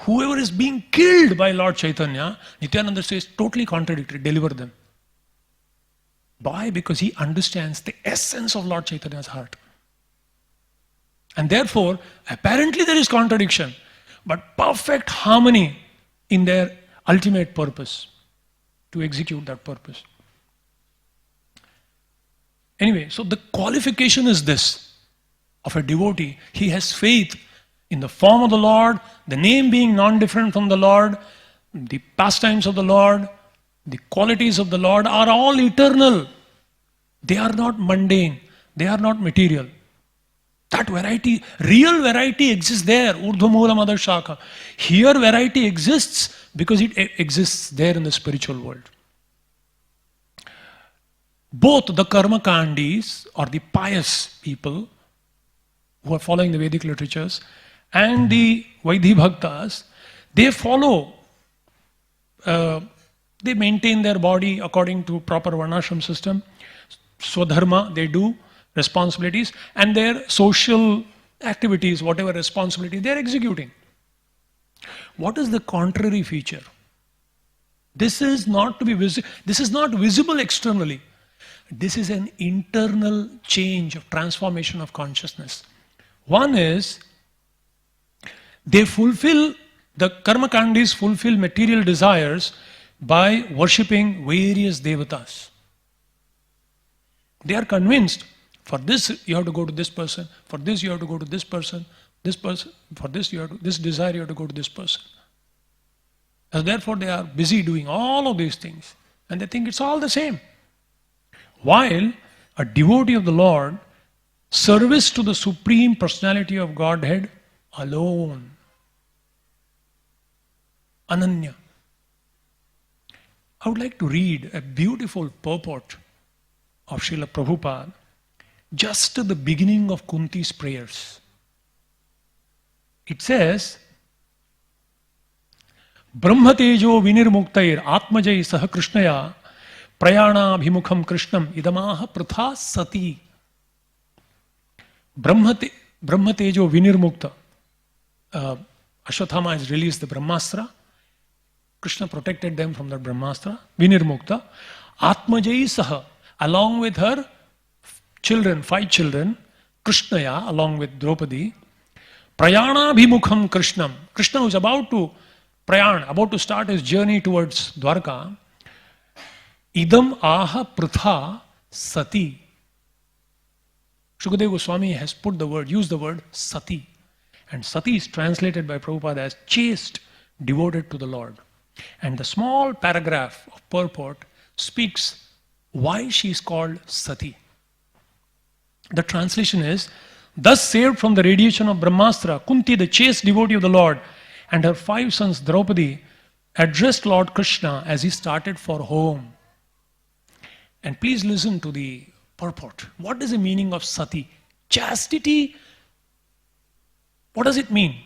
[SPEAKER 1] Whoever is being killed by Lord Chaitanya, Nityananda says, totally contradictory. Deliver them. Why? Because he understands the essence of Lord Chaitanya's heart. And therefore, apparently there is contradiction, but perfect harmony in their ultimate purpose, to execute that purpose. Anyway, so the qualification is this, of a devotee. He has faith in the form of the Lord, the name being non-different from the Lord, the pastimes of the Lord, the qualities of the Lord are all eternal. They are not mundane. They are not material. That variety, real variety exists there. Urdhva Moola Madhya Shakha. Here variety exists because it exists there in the spiritual world. Both the karma kandis, or the pious people who are following the Vedic literatures, and the Vaidhi Bhaktas, they follow, they maintain their body according to proper varnashram system. Swadharma, they do responsibilities, and their social activities, whatever responsibility they are executing. What is the contrary feature? This is not to be this is not visible externally. This is an internal change of transformation of consciousness. One is, they fulfill, the karma kandis fulfill material desires by worshipping various devatas. They are convinced, for this you have to go to this person, for this you have to go to this person, for this you have to, this desire you have to go to this person. And therefore they are busy doing all of these things, and they think it's all the same. While a devotee of the Lord, service to the Supreme Personality of Godhead alone. Ananya. I would like to read a beautiful purport of Srila Prabhupada just at the beginning of Kunti's prayers. It says, Brahmatejo vinirmuktair atmajai saha krishnaya prayana bhimukham krishnam idamaha pratha sati. Brahmatejo vinirmukta. Ashwatthama has released the Brahmastra. Krishna protected them from the Brahmastra. Vinirmukta. Atmajai saha, along with her children, 5 children, Krishnaya, along with Draupadi, prayana bhimukham krishnam. Krishna was about to about to start his journey towards Dwarka. Idam aha pratha sati. Shukadeva Goswami has used the word sati. And sati is translated by Prabhupada as chaste, devoted to the Lord. And the small paragraph of purport speaks why she is called sati. The translation is, thus saved from the radiation of Brahmastra, Kunti, the chaste devotee of the Lord, and her 5 sons Draupadi addressed Lord Krishna as he started for home. And please listen to the purport. What is the meaning of sati? Chastity. What does it mean?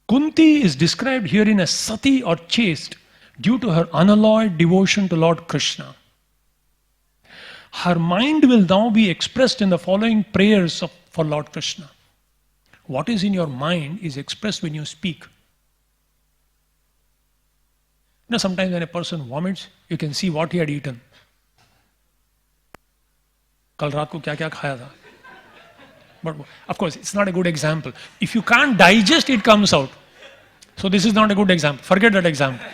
[SPEAKER 1] Kunti is described herein as sati or chaste due to her unalloyed devotion to Lord Krishna. Her mind will now be expressed in the following prayers for Lord Krishna. What is in your mind is expressed when you speak. Sometimes when a person vomits, you can see what he had eaten. Kal raat ko kya kya khaya tha. But of course, it's not a good example. If you can't digest, it comes out. So this is not a good example. Forget that example.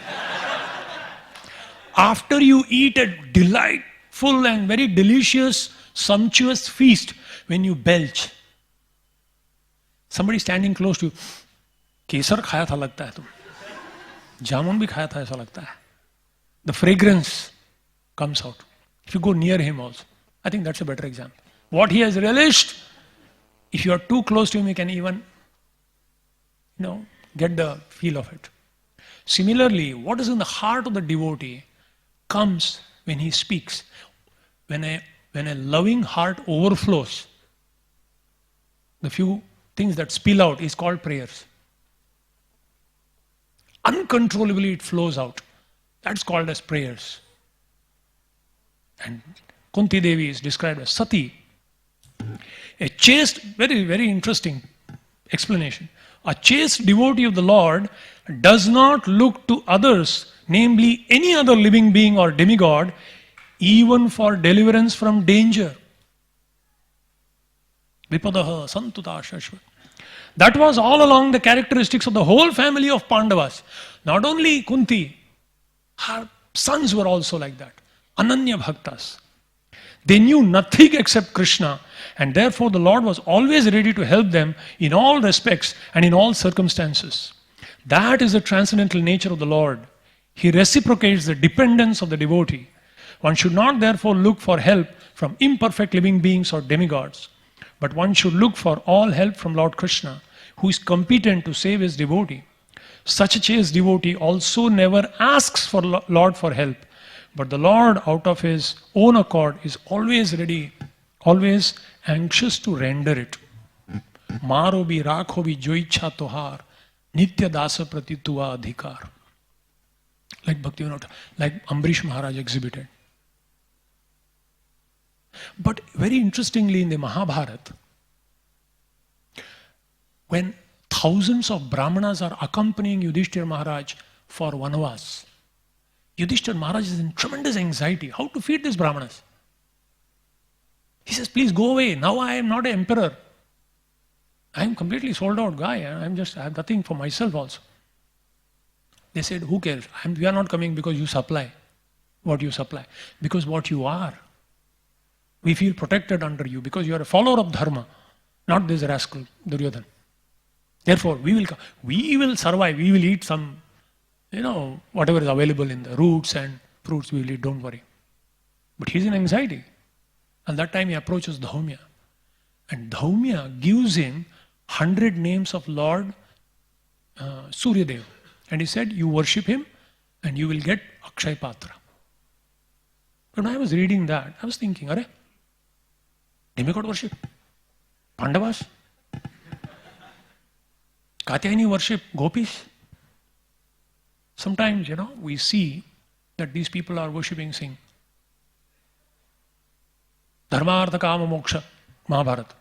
[SPEAKER 1] After you eat a delightful and very delicious, sumptuous feast, when you belch, somebody standing close to you, kesar khaya tha lagta hai tum. Jamun bhi khaya tha aisa lagta hai. The fragrance comes out. If you go near him also. I think that's a better example. What he has relished, if you are too close to him, you can even, get the feel of it. Similarly, what is in the heart of the devotee comes when he speaks. When a loving heart overflows, the few things that spill out is called prayers. Uncontrollably it flows out. That's called as prayers. And Kunti Devi is described as sati. A chaste, very, very interesting explanation. A chaste devotee of the Lord does not look to others, namely any other living being or demigod, even for deliverance from danger. Vipadaha santuta shashvat. That was all along the characteristics of the whole family of Pandavas. Not only Kunti, her sons were also like that. Ananya Bhaktas. They knew nothing except Krishna, and therefore the Lord was always ready to help them in all respects and in all circumstances. That is the transcendental nature of the Lord. He reciprocates the dependence of the devotee. One should not therefore look for help from imperfect living beings or demigods, but one should look for all help from Lord Krishna, who is competent to save his devotee. Such a chaste devotee also never asks for Lord for help, but the Lord, out of his own accord, is always ready, always anxious to render it. Maro bhi rakho bhi jo ichha tohar, nitya dasa prati tuva adhikar. Like Bhaktivinoda, like Ambrish Maharaj exhibited. But very interestingly, in the Mahabharata, when thousands of Brahmanas are accompanying Yudhishthira Maharaj for Vanavas, Yudhishthira Maharaj is in tremendous anxiety. How to feed these Brahmanas? He says, please go away. Now I am not an emperor. I am completely sold out guy. I have nothing for myself also. They said, who cares? We are not coming because you supply what you supply. Because what you are. We feel protected under you because you are a follower of Dharma, not this rascal, Duryodhana. Therefore, we will come. We will survive. We will eat some, whatever is available in the roots and fruits we will eat, don't worry. But he is in anxiety. And that time he approaches Dhaumya. And Dhaumya gives him 100 names of Lord Suryadev. And he said, you worship him and you will get Akshay Patra. When I was reading that, I was thinking, Are, demigod worship? Pandavas? Katyayani worship? Gopis? Sometimes, we see that these people are worshipping Singh. Dharma, Artha, Kama, Moksha, Mahabharata.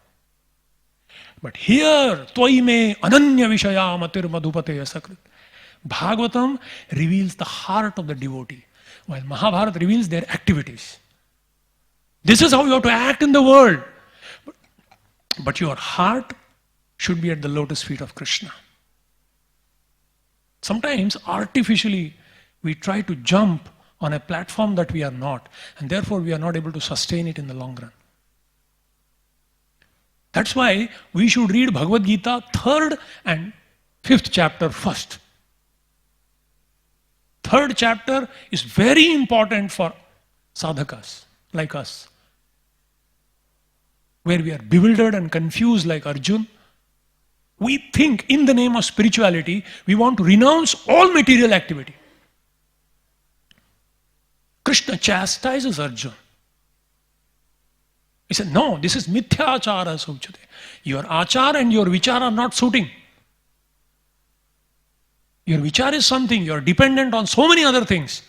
[SPEAKER 1] But here, Tvai me ananya vishaya matir madhupate sakrit. Bhagavatam reveals the heart of the devotee, while Mahabharata reveals their activities. This is how you have to act in the world. But your heart should be at the lotus feet of Krishna. Sometimes, artificially, we try to jump on a platform that we are not, and therefore we are not able to sustain it in the long run. That's why we should read Bhagavad Gita 3rd and 5th chapter first. 3rd chapter is very important for sadhakas like us, where we are bewildered and confused like Arjun. We think in the name of spirituality, we want to renounce all material activity. Krishna chastises Arjuna. He said, no, this is mithya achara sauchate. Your achar and your vichar are not suiting. Your vichar is something, you are dependent on so many other things.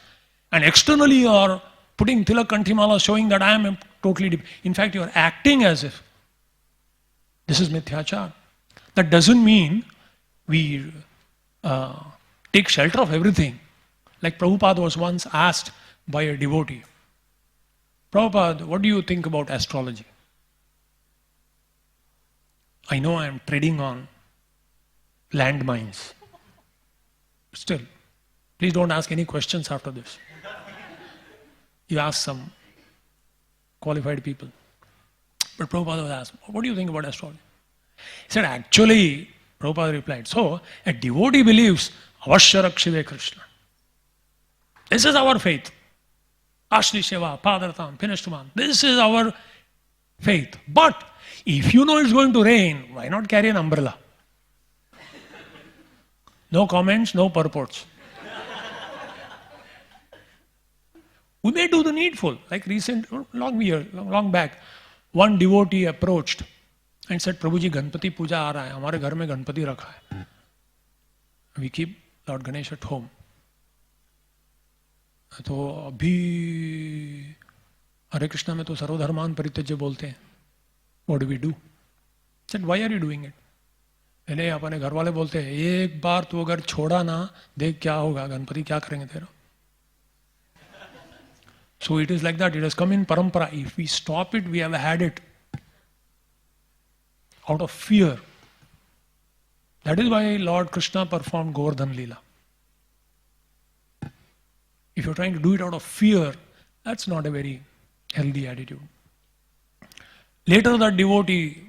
[SPEAKER 1] And externally you are putting tilak kanthimala showing that I am totally, in fact you are acting as if. This is mithyachar. That doesn't mean we take shelter of everything. Like Prabhupada was once asked by a devotee, Prabhupada, what do you think about astrology? I know I am treading on landmines. Still, please don't ask any questions after this. You ask some qualified people. But Prabhupada was asked, what do you think about astrology? He said, actually, Prabhupada replied, so a devotee believes, avashya rakshive Krishna. This is our faith. Ashli Sheva, Padartam, Pinashtuman. This is our faith. But if you know it's going to rain, why not carry an umbrella? No comments, no purports. We may do the needful. Like long back, one devotee approached and said, Prabhuji, Ganpati Puja aa raha hai. Hamare ghar mein Ganpati rakha hai. We keep Lord Ganesh at home. तो अभी हरे कृष्णा में तो सर्वधर्मान परित्यज्य बोलते हैं. What do we do? Said, why are you doing it? पहले अपने घर वाले बोलते हैं एक बार तो अगर छोड़ा ना देख क्या होगा, गणपति क्या करेंगे तेरा. So it is like that. It has come in parampara. If we stop it, we have had it. Out of fear. That is why Lord Krishna performed Govardhan Leela. If you're trying to do it out of fear, that's not a very healthy attitude. Later that devotee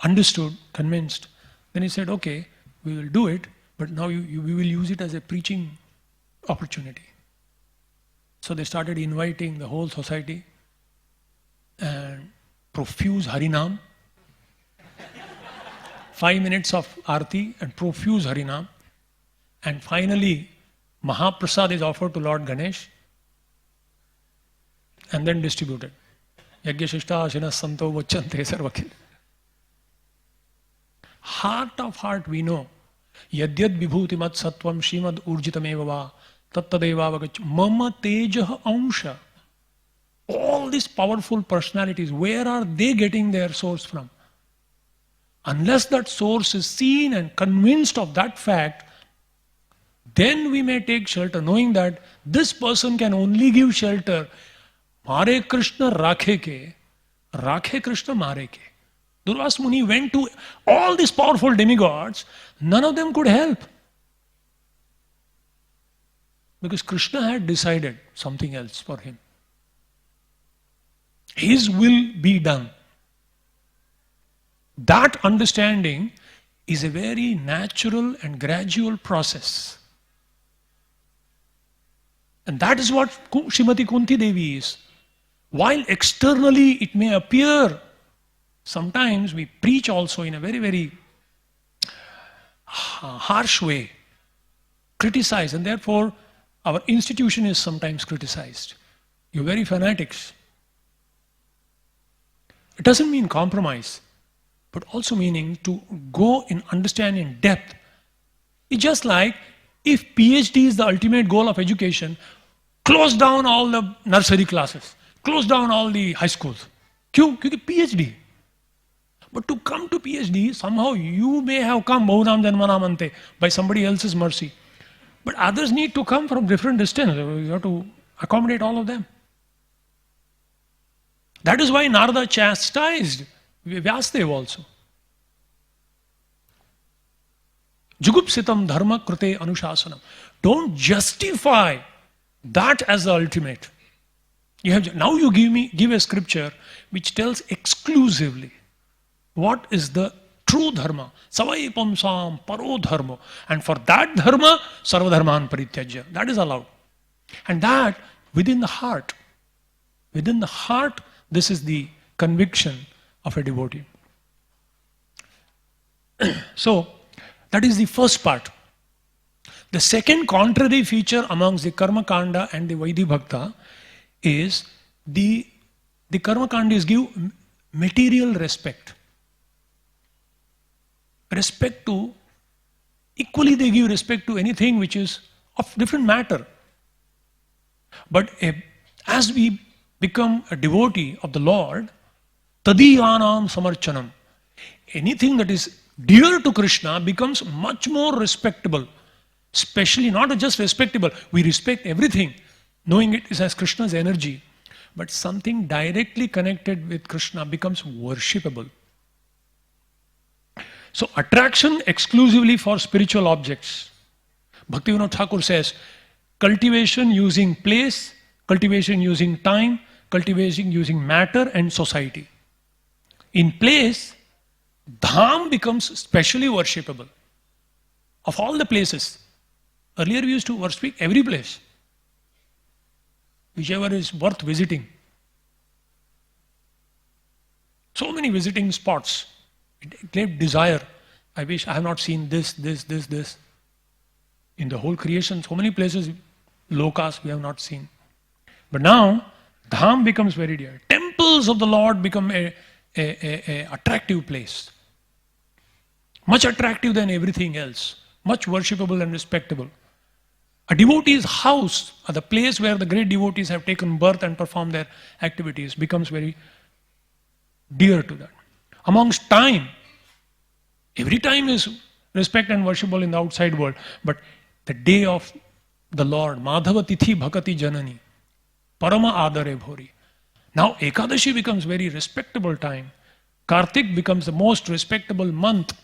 [SPEAKER 1] understood, convinced. Then he said, okay, we will do it, but now we will use it as a preaching opportunity. So they started inviting the whole society and profuse Harinam. 5 minutes of Aarti and profuse Harinam. And finally, Mahaprasad is offered to Lord Ganesh and then distributed. Yagyashishta Ashina Santo Vachante Sarvakil. Heart of heart we know. Yadyad Vibhutimat Sattvam Shrimad Urjitameva Va Tattadeva Vagach Mama Tejah Ansha. All these powerful personalities, where are they getting their source from? Unless that source is seen and convinced of that fact, then we may take shelter, knowing that this person can only give shelter. Hare Krishna Rakhe ke, Rakhe Krishna Mare ke. Durvas Muni went to all these powerful demigods, none of them could help. Because Krishna had decided something else for him. His will be done. That understanding is a very natural and gradual process. And that is what Srimati Kunti Devi is. While externally it may appear, sometimes we preach also in a very, very harsh way, criticize, and therefore our institution is sometimes criticized. You're very fanatics. It doesn't mean compromise, but also meaning to go in understanding depth. It's just like if PhD is the ultimate goal of education, close down all the nursery classes, close down all the high schools. Kyun? Because PhD. But to come to PhD, somehow you may have come Bahunam Janmanamante by somebody else's mercy. But others need to come from different distance. You have to accommodate all of them. That is why Narada chastised Vyasdev also. Jugupsitam dharma krute anushasanam. Don't justify that as the ultimate. Now you give a scripture which tells exclusively what is the true dharma. Savai pamsam paro dharma. And for that dharma, sarva dharman parityajya. That is allowed. And that within the heart. Within the heart, this is the conviction of a devotee. So, that is the first part. The second contrary feature amongst the Karma Kanda and the Vaidhi Bhakta is the Karma Kandis give material respect. Respect to, equally they give respect to anything which is of different matter. But as we become a devotee of the Lord, tadiyanam samarchanam. Anything that is dear to Krishna becomes much more respectable. Especially not just respectable, we respect everything, knowing it is as Krishna's energy. But something directly connected with Krishna becomes worshipable. So attraction exclusively for spiritual objects. Bhaktivinoda Thakur says, cultivation using place, cultivation using time, cultivation using matter and society. In place, Dham becomes specially worshipable. Of all the places, earlier we used to worship every place, whichever is worth visiting. So many visiting spots. It gave desire. I wish I have not seen this. In the whole creation, so many places, lokas we have not seen. But now, Dham becomes very dear. Temples of the Lord become a attractive place. Much attractive than everything else. Much worshipable and respectable. A devotee's house, or the place where the great devotees have taken birth and performed their activities, becomes very dear to that. Amongst time, every time is respect and worshipable in the outside world, but the day of the Lord, Madhava Tithi Bhakati Janani, Parama Adare Bhori. Now Ekadashi becomes very respectable time. Kartik becomes the most respectable month.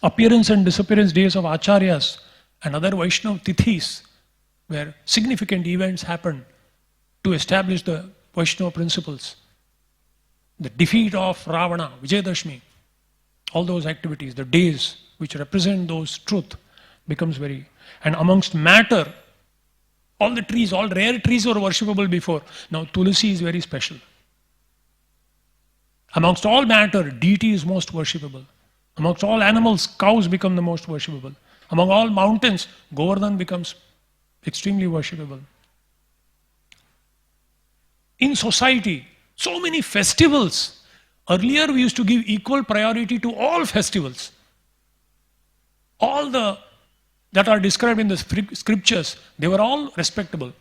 [SPEAKER 1] Appearance and disappearance days of Acharyas and other Vaishnava Tithis, where significant events happen to establish the Vaishnava principles. the defeat of Ravana, Vijayadashmi, all those activities, the days which represent those truth becomes very... And amongst matter, all the trees, all rare trees were worshipable before. Now Tulsi is very special. Amongst all matter, deity is most worshipable. Amongst all animals, cows become the most worshipable. Among all mountains, Govardhan becomes extremely worshipable. In society, so many festivals. Earlier we used to give equal priority to all festivals. All the that are described in the scriptures, they were all respectable.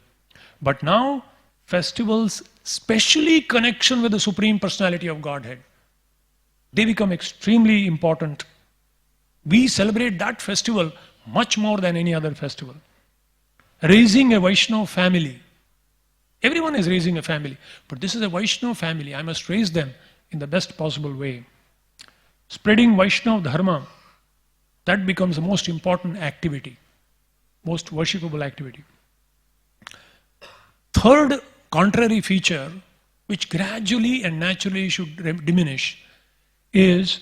[SPEAKER 1] But now, festivals, especially connection with the Supreme Personality of Godhead, they become extremely important. We celebrate that festival much more than any other festival. Raising a Vaishnava family. Everyone is raising a family, but this is a Vaishnava family. I must raise them in the best possible way. Spreading Vaishnava Dharma, that becomes the most important activity, most worshipable activity. Third contrary feature, which gradually and naturally should diminish, is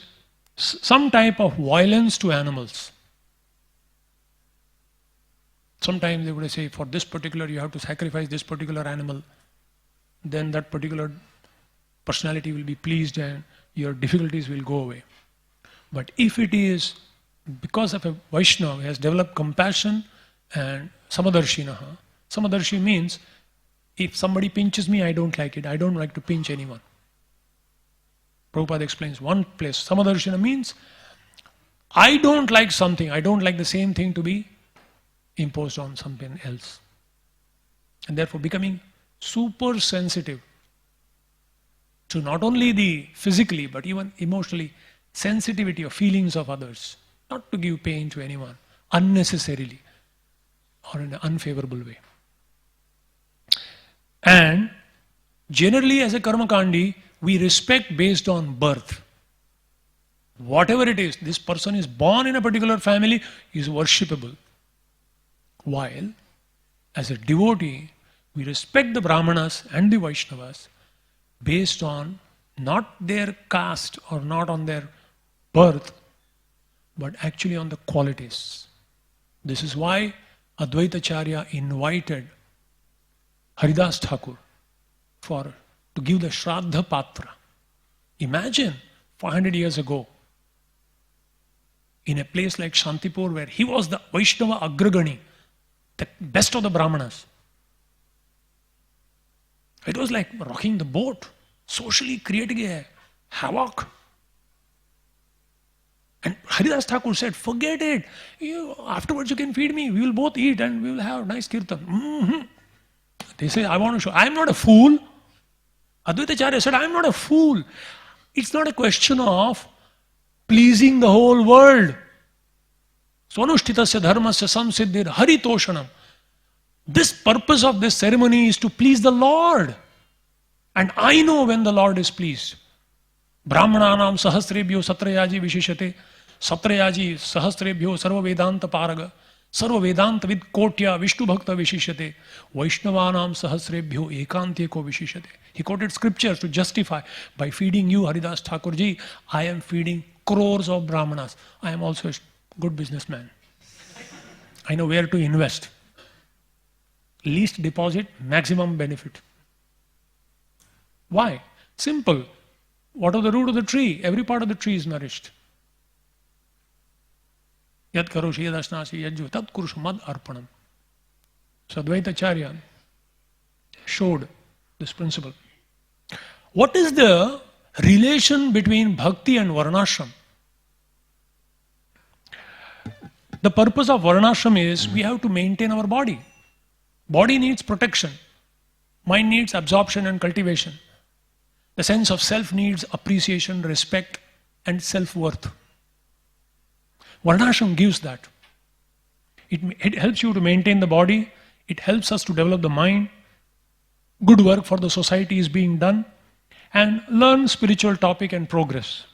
[SPEAKER 1] some type of violence to animals. Sometimes they would say, for this particular, you have to sacrifice this particular animal, then that particular personality will be pleased and your difficulties will go away. But if it is because of a Vaishnava who has developed compassion and Samadarshinaha, Samadarshi means if somebody pinches me, I don't like it. I don't like to pinch anyone. Prabhupada explains one place. Samadarshina means I don't like something. I don't like the same thing to be imposed on something else. And therefore becoming super sensitive to not only the physically but even emotionally sensitivity of feelings of others. Not to give pain to anyone unnecessarily or in an unfavorable way. And generally as a Karmakandi, we respect based on birth. Whatever it is, this person is born in a particular family, is worshipable. While as a devotee, we respect the Brahmanas and the Vaishnavas based on not their caste or not on their birth, but actually on the qualities. This is why Advaitacharya invited Haridas Thakur to give the Shraddha Patra. Imagine 500 years ago, in a place like Shantipur where he was the Vaishnava Agragani, the best of the Brahmanas. It was like rocking the boat, socially creating a havoc. And Haridas Thakur said, forget it. Afterwards you can feed me. We will both eat and we will have nice kirtan. Mm-hmm. They say, I want to show. I am not a fool. Advaitacharya said, I am not a fool. It's not a question of pleasing the whole world. Swanushthitasya dharmasya samsiddhir haritoshanam. This purpose of this ceremony is to please the Lord. And I know when the Lord is pleased. Brahmananam sahasrebhyo satrayaji vishishate. Satrayaji sahasrebhyo sarva vedanta paraga. Sarva vedanta vid kotya vishnu bhakta vishishate. Vaishnavanam sahasrebhyo ekanteko vishishate. He quoted scriptures to justify, by feeding you, Haridas Thakurji, I am feeding crores of Brahmanas. I am also a good businessman. I know where to invest. Least deposit, maximum benefit. Why? Simple. What are the root of the tree? Every part of the tree is nourished. Yad karoshi yadasnasi yajju tad kurusha mad arpanam. So Advaitacharya showed this principle. What is the relation between bhakti and varnashram? The purpose of varnashram is we have to maintain our body. Body needs protection. Mind needs absorption and cultivation. The sense of self needs appreciation, respect, and self-worth. Varnashram gives that. It helps you to maintain the body. It helps us to develop the mind. Good work for the society is being done. And learn spiritual topic and progress.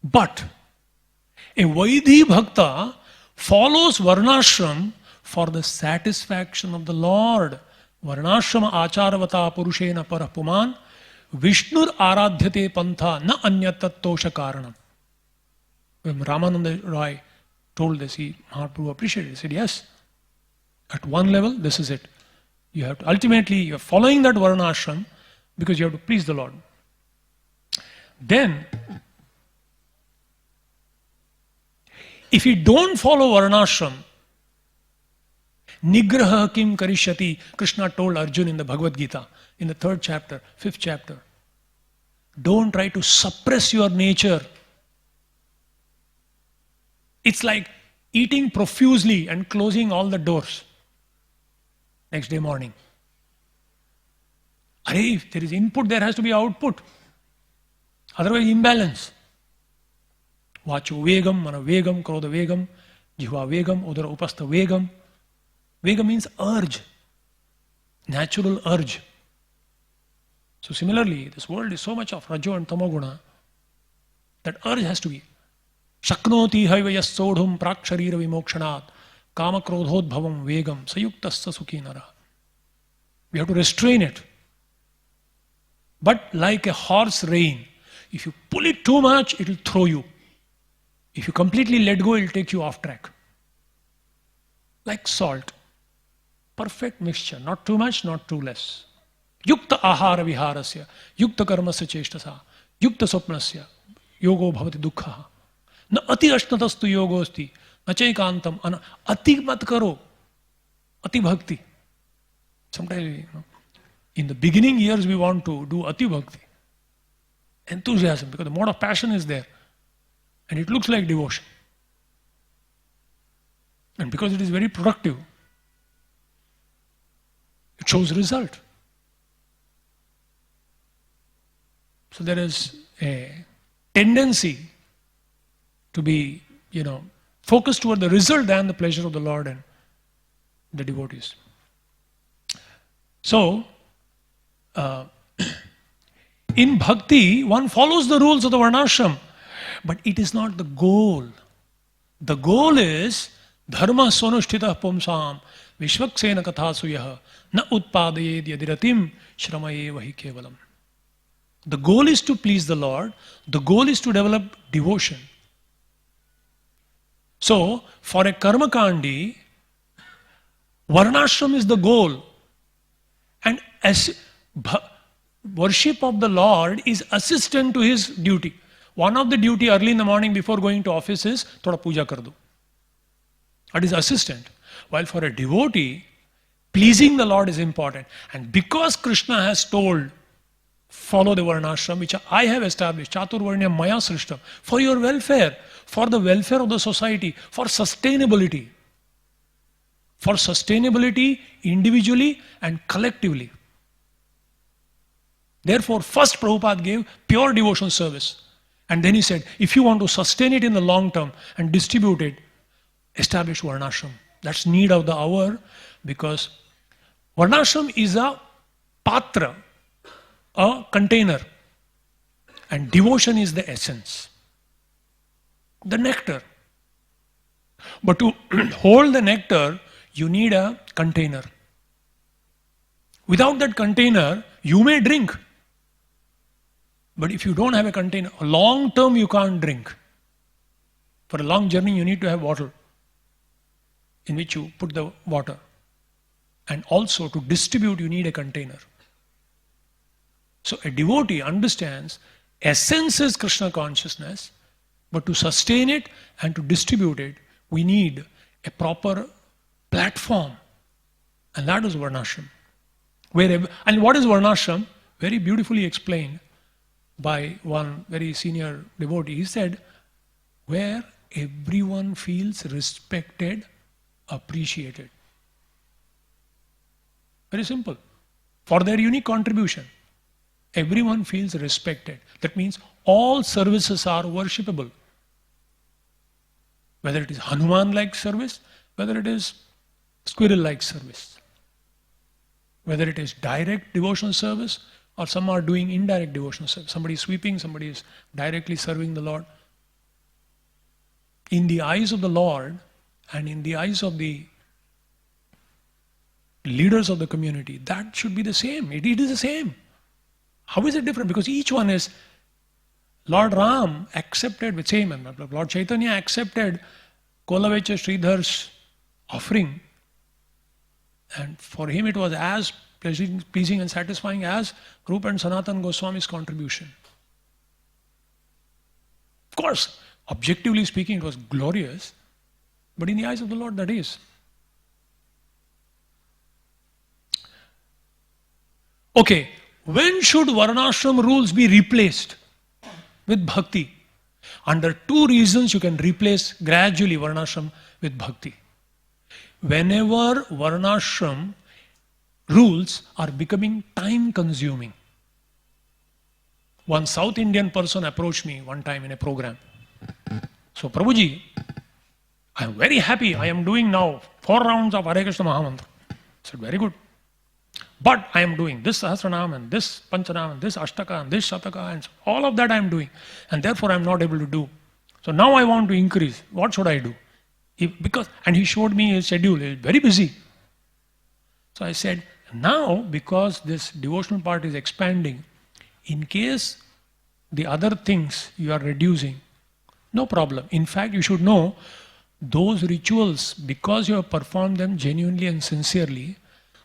[SPEAKER 1] But a Vaidhi Bhakta follows Varnashram for the satisfaction of the Lord. Varnashrama acharavata purushena parah puman Vishnur aradhyate pantha na anyatattosha karanam. When Ramananda Roy told this, Mahaprabhu appreciated it. He said, yes, at one level, this is it. You have to, ultimately, you are following that Varnashram because you have to please the Lord. Then, if you don't follow Varnashram, Nigraha kim karishyati, Krishna told Arjuna in the Bhagavad Gita, in the 3rd chapter, 5th chapter. Don't try to suppress your nature. It's like eating profusely and closing all the doors next day morning. If there is input, there has to be output. Otherwise, imbalance. Vacho vegam, mana vegam, krodha vegam, jihva vegam, udara upastha vegam. Vegam means urge, natural urge. So similarly, this world is so much of rajo and tamoguna that urge has to be. Shaknoti haiva yassodhum praksharira vimokshanat kama krodhodbhavam vegam sayuktasya sukhinara. We have to restrain it. But like a horse rein, if you pull it too much, it will throw you. If you completely let go, it will take you off track. Like salt. Perfect mixture, not too much, not too less. Yukta ahara viharasya, yukta karmasya cheshtasa, yukta swapnasya, yogo bhavati dukkha. Na ati ashnatastu yogosti, na chaikantam, ati mat karo, ati bhakti. Sometimes, in the beginning years we want to do ati bhakti. Enthusiasm, because the mode of passion is there. And it looks like devotion. And because it is very productive, it shows result. So there is a tendency to be, focused toward the result than the pleasure of the Lord and the devotees. So, in bhakti, one follows the rules of the Varnashram, but it is not the goal. The goal is dharma swanushtitah pumsam vishvaksena kathasuyah na utpadayed yadiratim shramaye vahi kevalam. The goal is to please the Lord. The goal is to develop devotion. So, for a karmakandi, Varnashram is the goal. And as worship of the Lord is assistant to his duty. One of the duty early in the morning before going to office is thoda puja kar do. That is assistant. While for a devotee, pleasing the Lord is important. And because Krishna has told, follow the Varnashram, which I have established, Chaturvarnya Maya Srishtam, for your welfare, for the welfare of the society, for sustainability. For sustainability individually and collectively. Therefore, first Prabhupada gave pure devotion service. And then he said, if you want to sustain it in the long term and distribute it, establish Varnashram. That's need of the hour, because Varnashram is a patra, a container, and devotion is the essence, the nectar. But to hold the nectar, you need a container. Without that container, you may drink. But if you don't have a container, long term you can't drink. For a long journey, you need to have water in which you put the water. And also to distribute, you need a container. So a devotee understands essence is Krishna consciousness, but to sustain it and to distribute it, we need a proper platform. And that is Varnashram. And what is Varnashram? Very beautifully explained by one very senior devotee. He said, where everyone feels respected, appreciated. Very simple. For their unique contribution, everyone feels respected. That means all services are worshipable. Whether it is Hanuman-like service, whether it is squirrel-like service, whether it is direct devotional service, or some are doing indirect devotional service. Somebody is sweeping, somebody is directly serving the Lord. In the eyes of the Lord and in the eyes of the leaders of the community, that should be the same. It is the same. How is it different? Because each one is, Lord Ram accepted with same, Lord Chaitanya accepted Kolavecha Sridhar's offering, and for him it was as pleasing and satisfying as Rupa and Sanatan Goswami's contribution. Of course, objectively speaking, it was glorious, but in the eyes of the Lord, that is. Okay, when should Varnashram rules be replaced with bhakti? Under two reasons you can replace gradually Varnashram with bhakti. Whenever Varnashram rules are becoming time consuming. One South Indian person approached me one time in a program. So, Prabhuji, I am very happy. I am doing now 4 rounds of Hare Krishna Mahamantra. I said, very good. But I am doing this Sahasranam and this Panchanam and this Ashtaka and this Shataka and all of that I am doing. And therefore I am not able to do. So now I want to increase. What should I do? And he showed me his schedule. He is very busy. So I said, now because this devotional part is expanding, in case the other things you are reducing, no problem. In fact, you should know those rituals, because you have performed them genuinely and sincerely,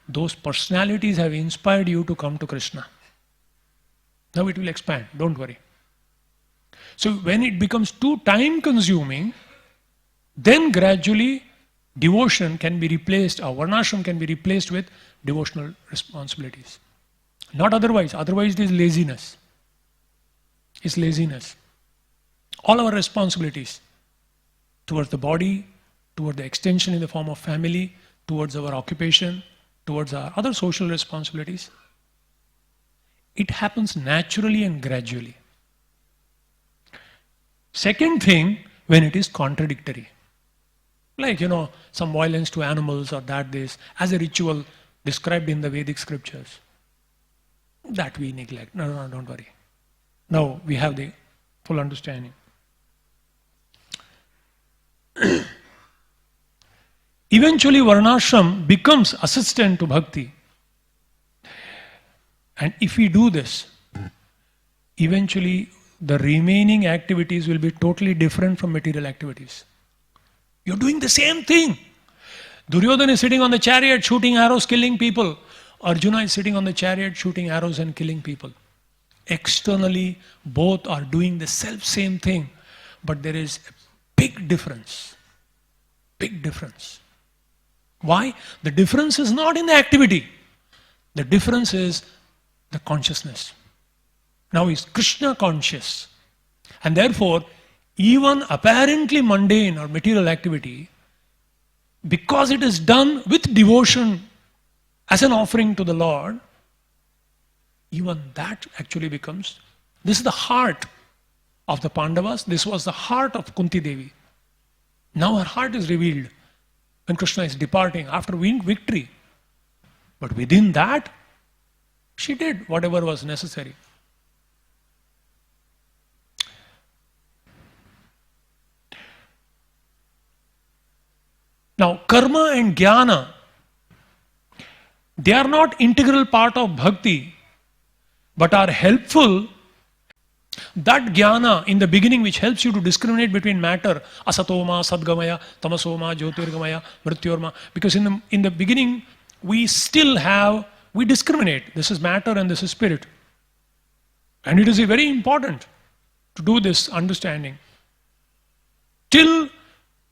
[SPEAKER 1] those personalities have inspired you to come to Krishna. Now it will expand, don't worry. So when it becomes too time consuming, then gradually devotion can be replaced, or Varnashram can be replaced with devotional responsibilities. Not otherwise. Otherwise it is laziness. It's laziness. All our responsibilities towards the body, towards the extension in the form of family, towards our occupation, towards our other social responsibilities, it happens naturally and gradually. Second thing, when it is contradictory. Like, some violence to animals or this, as a ritual described in the Vedic scriptures. That we neglect. No, don't worry. Now we have the full understanding. Eventually Varnashram becomes assistant to bhakti. And if we do this, eventually the remaining activities will be totally different from material activities. You're doing the same thing. Duryodhana is sitting on the chariot shooting arrows, killing people. Arjuna is sitting on the chariot shooting arrows and killing people. Externally, both are doing the same thing, but there is a big difference. Big difference. Why? The difference is not in the activity. The difference is the consciousness. Now he's Krishna conscious. And therefore, even apparently mundane or material activity, because it is done with devotion as an offering to the Lord, even that actually becomes, this is the heart of the Pandavas, this was the heart of Kunti Devi. Now her heart is revealed when Krishna is departing after winning victory. But within that, she did whatever was necessary. Now, karma and jnana, they are not integral part of bhakti, but are helpful. That jnana in the beginning, which helps you to discriminate between matter, asatoma, sadgamaya, tamasoma, jyotirgamaya, mrityorma, because in the beginning we discriminate. This is matter and this is spirit. And it is very important to do this understanding. Till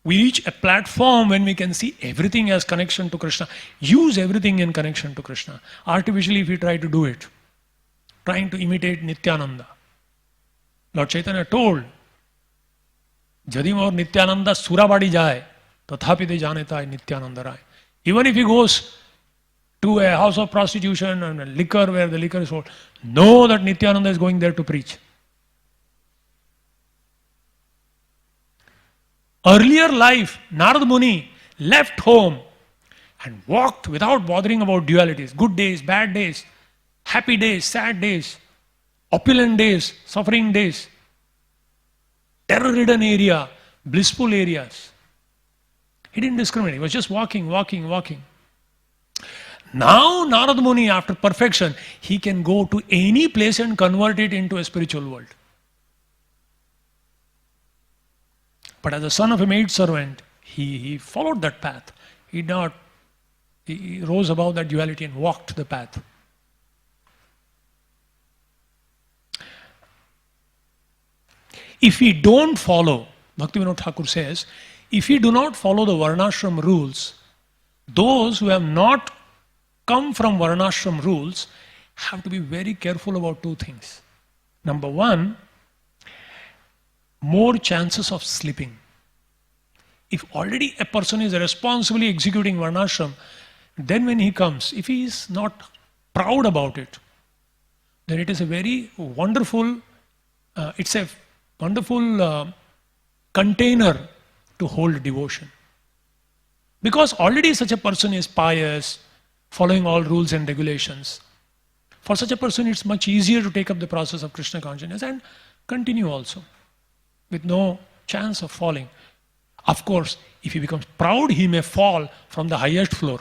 [SPEAKER 1] we reach a platform when we can see everything as connection to Krishna, use everything in connection to Krishna. Artificially, if we try to do it, trying to imitate Nityananda. Lord Chaitanya told, Jadi Maur Nityananda Surabadi Jai, Tathapi de Janeta Nityananda Rai. Even if he goes to a house of prostitution and a liquor where the liquor is sold, know that Nityananda is going there to preach. Earlier life, Narad Muni left home and walked without bothering about dualities. Good days, bad days, happy days, sad days, opulent days, suffering days, terror-ridden area, blissful areas. He didn't discriminate. He was just walking. Now Narad Muni, after perfection, he can go to any place and convert it into a spiritual world. But as a son of a maid servant, he followed that path. He rose above that duality and walked the path. If we don't follow, Bhaktivinoda Thakur says, if we do not follow the Varnashram rules, those who have not come from Varnashram rules have to be very careful about two things. Number one, more chances of slipping. If already a person is responsibly executing Varnashram, then when he comes, if he is not proud about it, then it is a very wonderful, container to hold devotion. Because already such a person is pious, following all rules and regulations. For such a person, it's much easier to take up the process of Krishna consciousness and continue also, with no chance of falling. Of course, if he becomes proud, he may fall from the highest floor.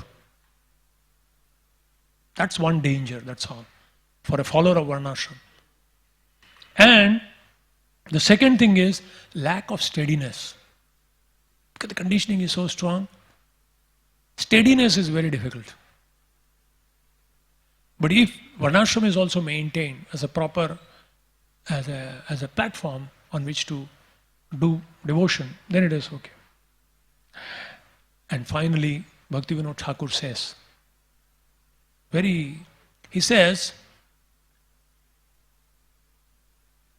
[SPEAKER 1] That's one danger, that's all, for a follower of Varnashram. And the second thing is lack of steadiness. Because the conditioning is so strong, steadiness is very difficult. But if Varnashram is also maintained as a proper, as a platform on which to do devotion, then it is okay. And finally, Bhaktivinoda Thakur says, he says,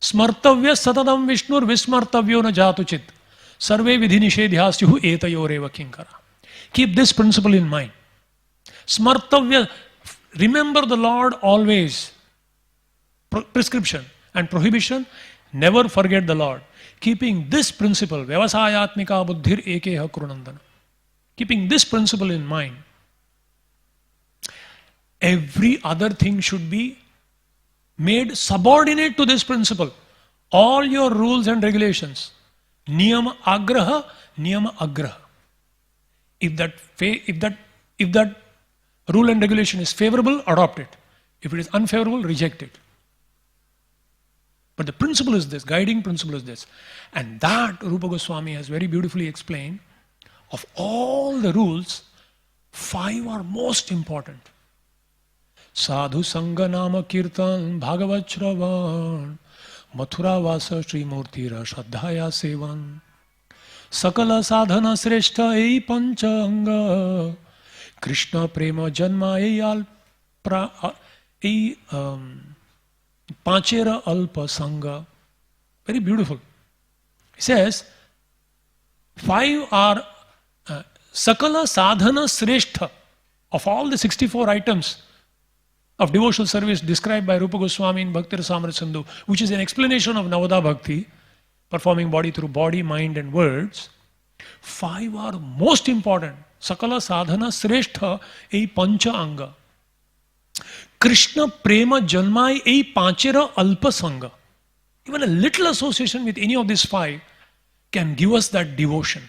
[SPEAKER 1] Smartavya satadam Vishnur vismartavyo na jatuchit sarve vidhi nishedhyasyuhu etayoreva kinkara. Keep this principle in mind. Smartavya, remember the Lord always. Prescription and prohibition, never forget the Lord. Keeping this principle, Vyavasayatmika buddhir ekeha kurunandana. Keeping this principle in mind, every other thing should be made subordinate to this principle. All your rules and regulations, niyama agraha, niyama agraha. If that rule and regulation is favorable, adopt it. If it is unfavorable, reject it. But the principle is this, guiding principle is this. And that Rupa Goswami has very beautifully explained. Of all the rules, 5 are most important. Sadhu Sangha Nama Kirtan Bhagavat Shravan Mathura Vasa Sri Murtira Shraddhaya Sevan Sakala Sadhana Sreshta Ei Panchanga Krishna Prema Janma Ei Panchera Alpa Sangha. Very beautiful. He says, 5 are Sakala Sadhana Sreshta. Of all the 64 items of devotional service described by Rupa Goswami in Bhakti Rasamrita Sindhu, which is an explanation of Navada Bhakti, performing body through body, mind and words, 5 are most important. Sakala Sadhana Sreshta Ei Pancha Anga. Krishna Prema Janmai Ei Panchera Alpa Sangha. Even a little association with any of these 5 can give us that devotion,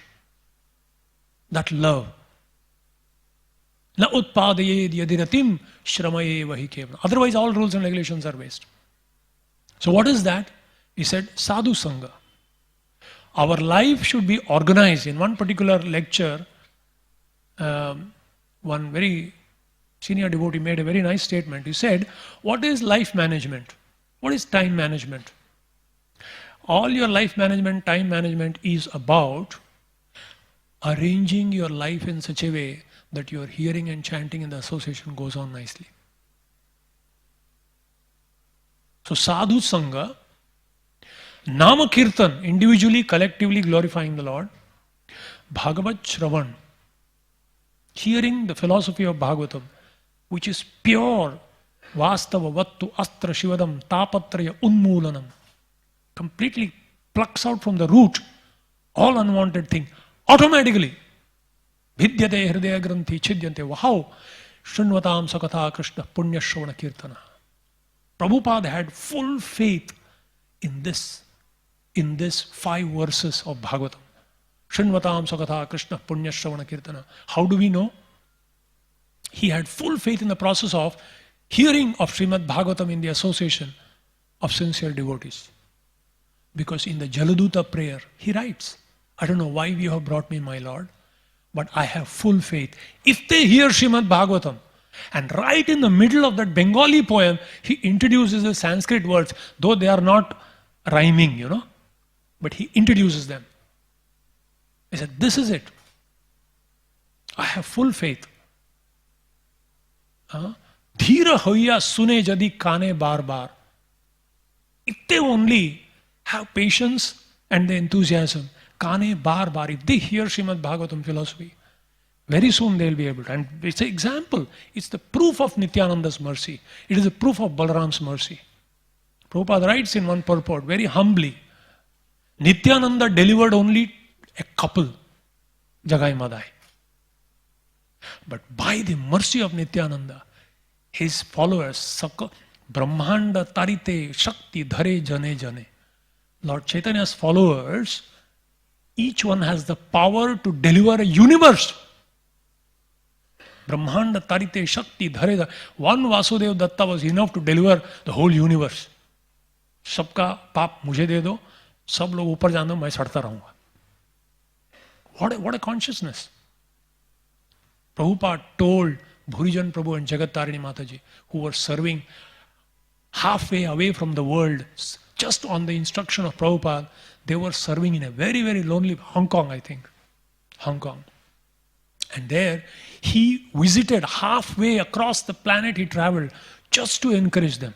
[SPEAKER 1] that love. Na utpadayed yadiratim shramaye vahi kevalam. Otherwise, all rules and regulations are waste. So what is that? He said, sadhu sangha. Our life should be organized. In one particular lecture, one very senior devotee made a very nice statement. He said, what is life management? What is time management? All your life management, time management is about arranging your life in such a way that your hearing and chanting in the association goes on nicely. So sadhu sangha, nama kirtan, individually, collectively glorifying the Lord, Bhagavat Shravan, hearing the philosophy of Bhagavatam, which is pure, Vastava Vattu Astra Shivadam Tapatraya Unmoolanam, completely plucks out from the root all unwanted thing, automatically. Vidyate hridaya granthi chidyante. Wow! Shrunvatam sakatha Krishna punya shravana kirtana. Prabhupada had full faith in this 5 verses of Bhagavatam. Shrunvatam sakatha Krishna punya shravana kirtana. How do we know? he had full faith in the process of hearing of Srimad Bhagavatam in the association of sincere devotees. Because in the Jaladuta prayer, he writes, I don't know why you have brought me, my Lord, but I have full faith. If they hear Srimad Bhagavatam, and right in the middle of that Bengali poem, he introduces the Sanskrit words, though they are not rhyming, but he introduces them. He said, this is it. I have full faith. Dhira hoya sune jadi kane bar bar. If they only have patience and the enthusiasm, kane bar bar, if they hear Srimad Bhagavatam philosophy, very soon they will be able to. And it's an example. It's the proof of Nityananda's mercy. It is a proof of Balaram's mercy. Prabhupada writes in one purport, very humbly, Nityananda delivered only a couple, Jagai Madai. But by the mercy of Nityananda, his followers, Brahmanda Tarite Shakti Dhare Jane Jane. Lord Chaitanya's followers, each one has the power to deliver a universe. Brahmanda Tarite Shakti Dhare. One Vasudev Datta was enough to deliver the whole universe. Sabka paap mujhe de do, sab log upar jaan do, main sadta rahunga. What a consciousness. Prabhupada told Bhurijan Prabhu and Jagat Tarini Mataji, who were serving halfway away from the world, just on the instruction of Prabhupada, they were serving in a very, very lonely Hong Kong, I think. Hong Kong. And there, he visited halfway across the planet, he traveled just to encourage them.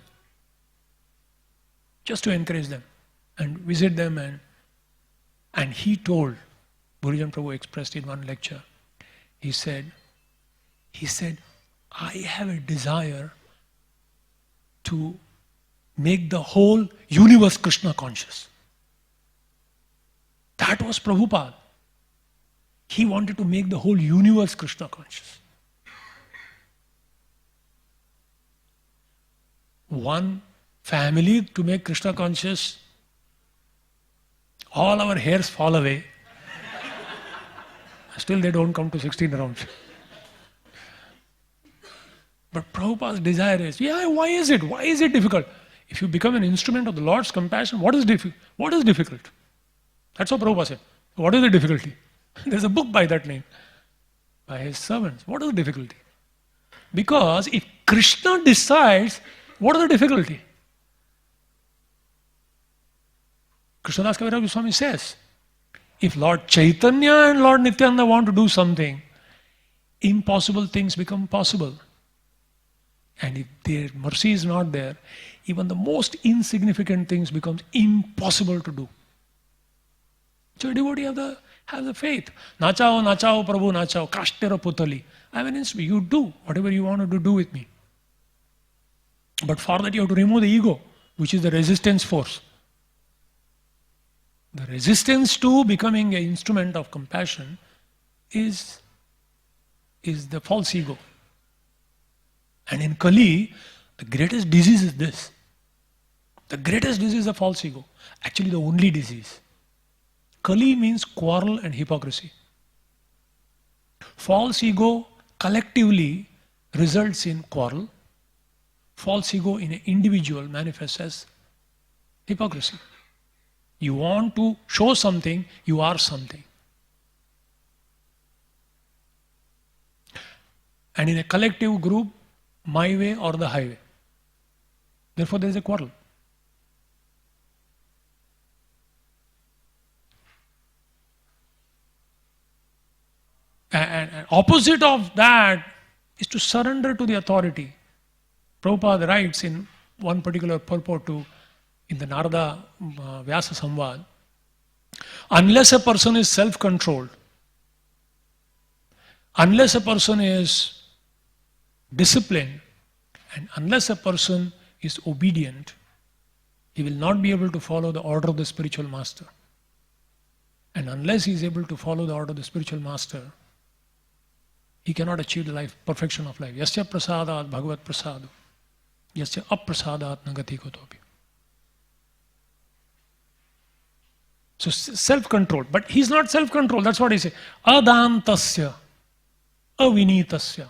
[SPEAKER 1] Just to encourage them and visit them. And he told, Bhurijan Prabhu expressed in one lecture, he said, I have a desire to make the whole universe Krishna conscious. That was Prabhupada. He wanted to make the whole universe Krishna conscious. One family to make Krishna conscious, all our hairs fall away. Still they don't come to 16 rounds. But Prabhupada's desire is, why is it? Why is it difficult? If you become an instrument of the Lord's compassion, what is difficult? That's what Prabhupada said. What is the difficulty? There's a book by that name, by his servants. What is the difficulty? Because if Krishna decides, what is the difficulty? Krishnadas Kaviraj Goswami says, if Lord Chaitanya and Lord Nityananda want to do something, impossible things become possible. And if their mercy is not there, even the most insignificant things becomes impossible to do. So a devotee have the faith. Nachao, nachao, Prabhu, nachao, kashtera putali. I have an instrument. You do whatever you want to do with me. But for that you have to remove the ego, which is the resistance force. The resistance to becoming an instrument of compassion is the false ego. And in Kali, the greatest disease is this. The greatest disease is the false ego. Actually, the only disease. Kali means quarrel and hypocrisy. False ego collectively results in quarrel. False ego in an individual manifests as hypocrisy. You want to show something, you are something. And in a collective group, my way or the highway. Therefore, there is a quarrel. And opposite of that is to surrender to the authority. Prabhupada writes in one particular purport in the Narada Vyasa Samvad, unless a person is self-controlled, unless a person is disciplined, and unless a person is obedient, he will not be able to follow the order of the spiritual master. And unless he is able to follow the order of the spiritual master, he cannot achieve the perfection of life. Yasya prasadat bhagavat prasadu, yasya aprasadat nagati kotopi. So self-control. But he's not self-controlled. That's what he says. Adantasya, avinitasya,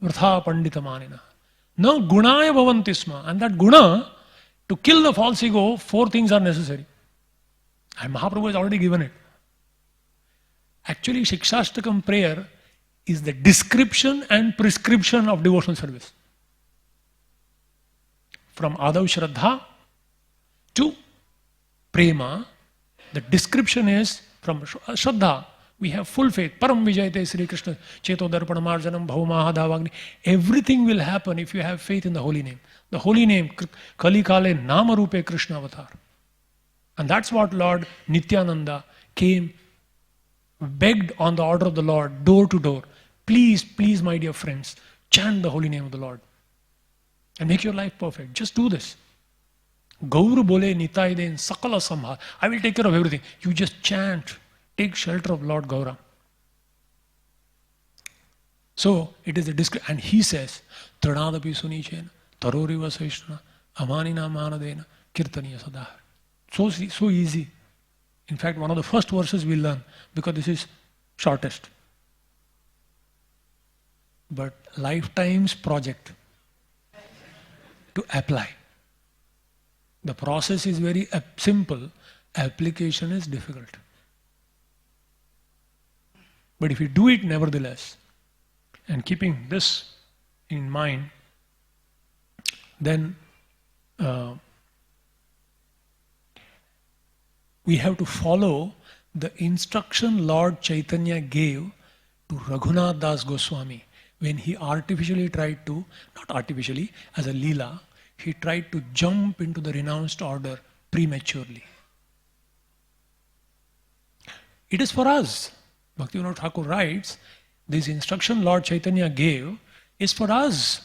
[SPEAKER 1] Vratha Panditamanina. No gunaya bhavantisma. And that guna, to kill the false ego, 4 things are necessary. And Mahaprabhu has already given it. Actually, Shikshashtakam prayer is the description and prescription of devotional service. From Adav Shraddha to Prema, the description is from Shraddha. We have full faith. Param Vijayate Sri Krishna Cheto Darpanamarjanam Bhaumaha Davagni. Everything will happen if you have faith in the holy name. The holy name, Kali Kale Nama Rupe Krishna Avatar. And that's what Lord Nityananda came, begged on the order of the Lord, door to door. Please, please, my dear friends, chant the holy name of the Lord and make your life perfect. Just do this. Gauru bole nitai den sakala samha. I will take care of everything. You just chant. Take shelter of Lord Gaura. So it is a description. And he says, Trinadapi sunichena, tarori vasaishna, amanina manadena, kirtaniya sadahar. So easy. In fact, one of the first verses we learn, because this is shortest. But lifetime's project to apply. The process is very simple, application is difficult. But if you do it nevertheless, and keeping this in mind, then we have to follow the instruction Lord Chaitanya gave to Raghunath Das Goswami when he artificially tried to, not artificially, as a leela, he tried to jump into the renounced order prematurely. It is for us. Bhaktivinoda Thakur writes, this instruction Lord Chaitanya gave is for us.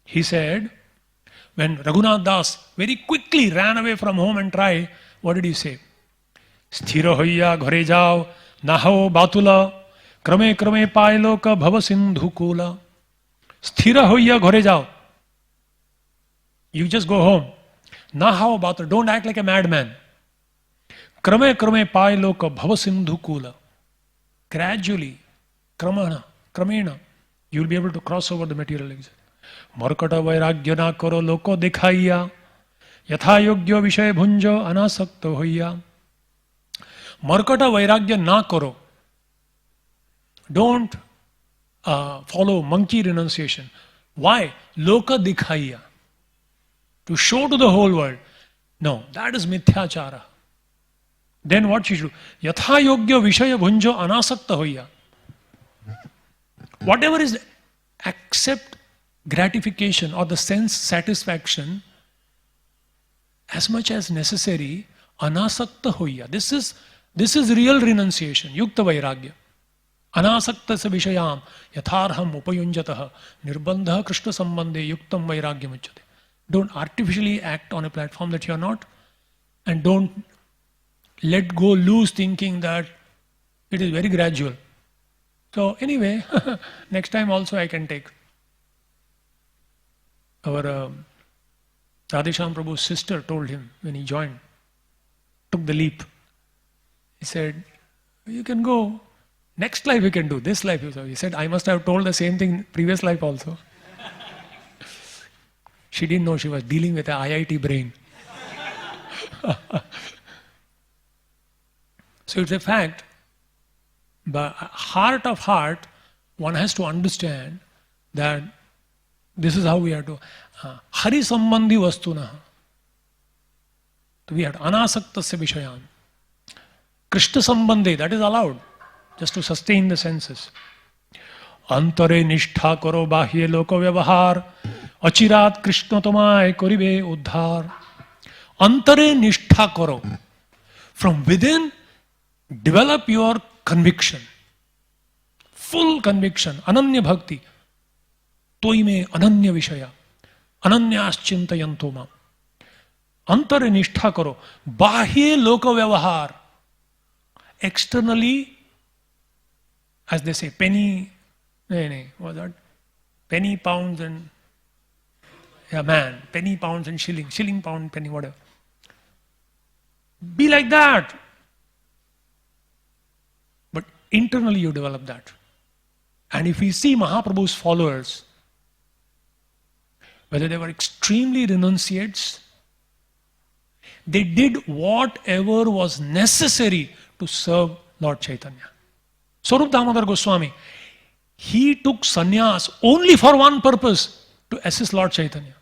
[SPEAKER 1] He said, when Raghunath Das very quickly ran away from home and tried, what did he say? Sthira hoya ghare jao, nahao batula, krame krame pailoka bhava sindhu kula. Sthira hoya ghare jao. You just go home. Nahao batula, don't act like a madman. Krame krame pailoka bhava sindhu kula. Gradually, kramena, you will be able to cross over the material exile. Markata vairagya na karo loko dikhaiya. Yatha yogya vishay bhunjo anasakta hoya. Markata vairagya na karo. Don't follow monkey renunciation. Why? Loka dikhaiya. To show to the whole world. No, that is mithyachara. Then what you should do? Yatha yogya vishaya bhunjo anasakta hoya. Whatever is accept gratification or the sense satisfaction as much as necessary, anasakta hoya. This is real renunciation, yukta vairagya. Anasakta sa vishayam yatharham upayunjataha nirbandha krishna sambandhe yuktam vairagyam uchyate. Don't artificially act on a platform that you are not, and don't let go loose thinking that it is very gradual. So anyway, next time also I can take. Our Radhesham Prabhu's sister told him when he joined, took the leap. He said, you can go. Next life you can do. This life. He said, I must have told the same thing previous life also. She didn't know she was dealing with an IIT brain. So it's a fact. But heart of heart, one has to understand that this is how we have to. Hari sambandhi vastuna. We have anasaktasya vishayam. Krishna sambandhi, that is allowed, just to sustain the senses. Antare nishtha karo bahye loko vyavahar. Achirat Krishna tomai koribe uddhar. Antare nishtha karo. From within, develop your conviction. Full conviction. Ananya bhakti. Toime ananya vishaya. Ananyas chintayanto mam. Antare nishtha karo. Bahye loka vyavahar. Externally, as they say, penny, what's that? Penny, pounds and, penny, pounds and shilling, pound, penny, whatever. Be like that. But internally you develop that. And if we see Mahaprabhu's followers, whether they were extremely renunciates, they did whatever was necessary to serve Lord Chaitanya. Swarup Damodar Goswami, he took sannyas only for one purpose, to assist Lord Chaitanya.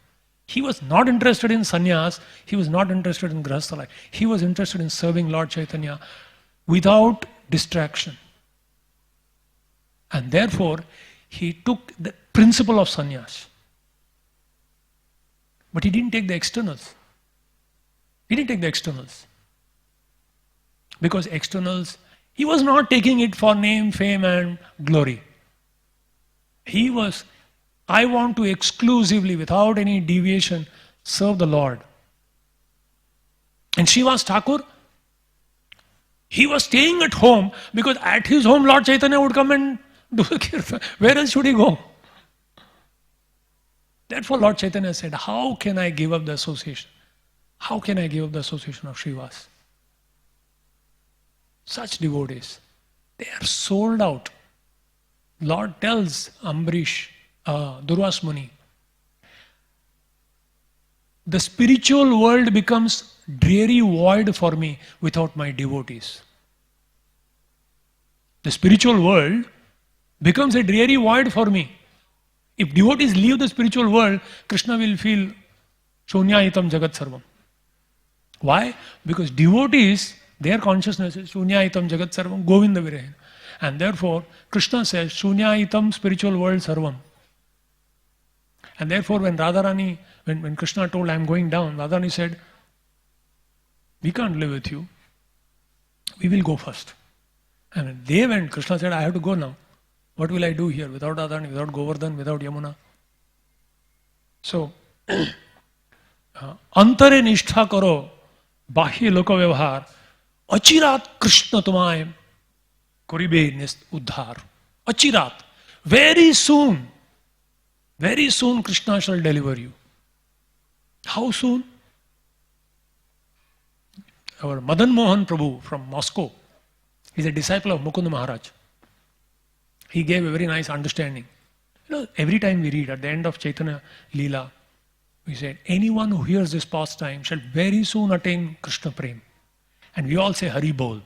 [SPEAKER 1] He was not interested in sannyas, he was not interested in grahastha life. He was interested in serving Lord Chaitanya without distraction. And therefore, he took the principle of sannyas. But he didn't take the externals. He didn't take the externals. Because externals, he was not taking it for name, fame and glory. He was, I want to exclusively, without any deviation, serve the Lord. And Srivas Thakur, he was staying at home because at his home Lord Chaitanya would come and do the kirtan. Where else should he go? Therefore Lord Chaitanya said, how can I give up the association? How can I give up the association of Srivas? Such devotees, they are sold out. Lord tells Ambarish, Durvas Muni, the spiritual world becomes dreary void for me without my devotees. The spiritual world becomes a dreary void for me. If devotees leave the spiritual world, Krishna will feel Shunyayitam Jagat Sarvam. Why? Because devotees, their consciousness is Shunyayitam Jagat Sarvam, Govinda Virahin. And therefore, Krishna says, Shunyayitam spiritual world Sarvam. And therefore, when Radharani, when Krishna told, I am going down, Radharani said, we can't live with you. We will go first. And when they went, Krishna said, I have to go now. What will I do here without Radharani, without Govardhan, without Yamuna? So, Antare nishtha karo, bahye loka vyavhar, achirat Krishna tumay koribe uddhar. Achirat. Very soon Krishna shall deliver you. How soon? Our Madan Mohan Prabhu from Moscow, he is a disciple of Mukunda Maharaj. He gave a very nice understanding. Every time we read at the end of Chaitanya Leela, we said, anyone who hears this pastime shall very soon attain Krishna Prem. And we all say Hari Bol.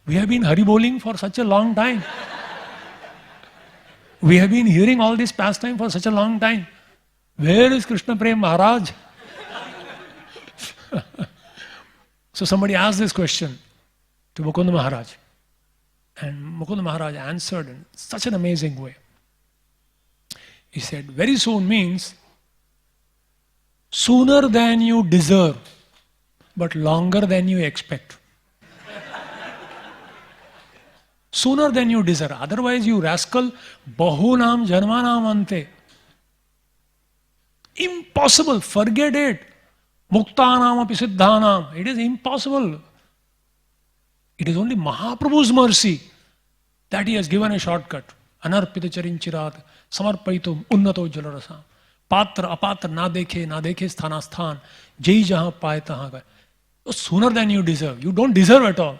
[SPEAKER 1] We have been Hari Boling for such a long time. We have been hearing all this pastime for such a long time. Where is Krishna Prem Maharaj? So somebody asked this question to Mukunda Maharaj. And Mukunda Maharaj answered in such an amazing way. He said, very soon means sooner than you deserve, but longer than you expect. Sooner than you deserve. Otherwise, you rascal, bahunam janmanam ante. Impossible. Forget it. Muktanam api siddhanam. It is impossible. It is only Mahaprabhu's mercy that he has given a shortcut. Anarpita charinchirat, samarpaitum unnato jalarasa. Patra apatra na dekhe sthana sthan. Jai jahan paye tahan gaye. Sooner than you deserve. You don't deserve at all.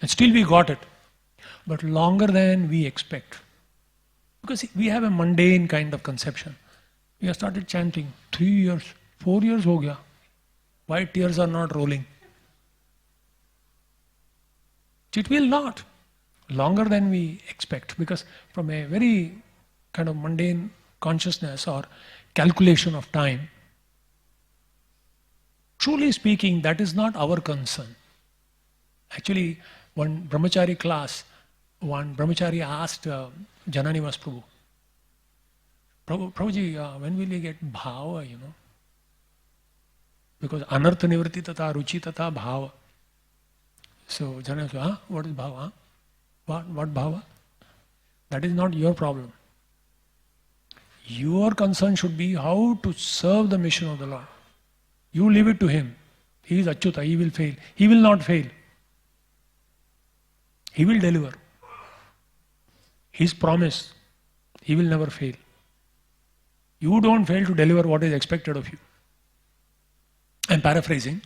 [SPEAKER 1] And still we got it. But longer than we expect. Because we have a mundane kind of conception. We have started chanting 3 years, 4 years ho gaya. Why tears are not rolling? It will not. Longer than we expect. Because from a very kind of mundane consciousness or calculation of time, truly speaking, that is not our concern. Actually, one brahmachari class, one brahmachari asked Jananivas Prabhu, Prabhuji, when will you get bhava, Because anartha nivriti tata ruchi tata bhava. So Jananivas said, what is bhava? What bhava? That is not your problem. Your concern should be how to serve the mission of the Lord. You leave it to Him. He is Achyuta, He will fail. He will not fail. He will deliver. His promise, He will never fail. You don't fail to deliver what is expected of you. I'm paraphrasing.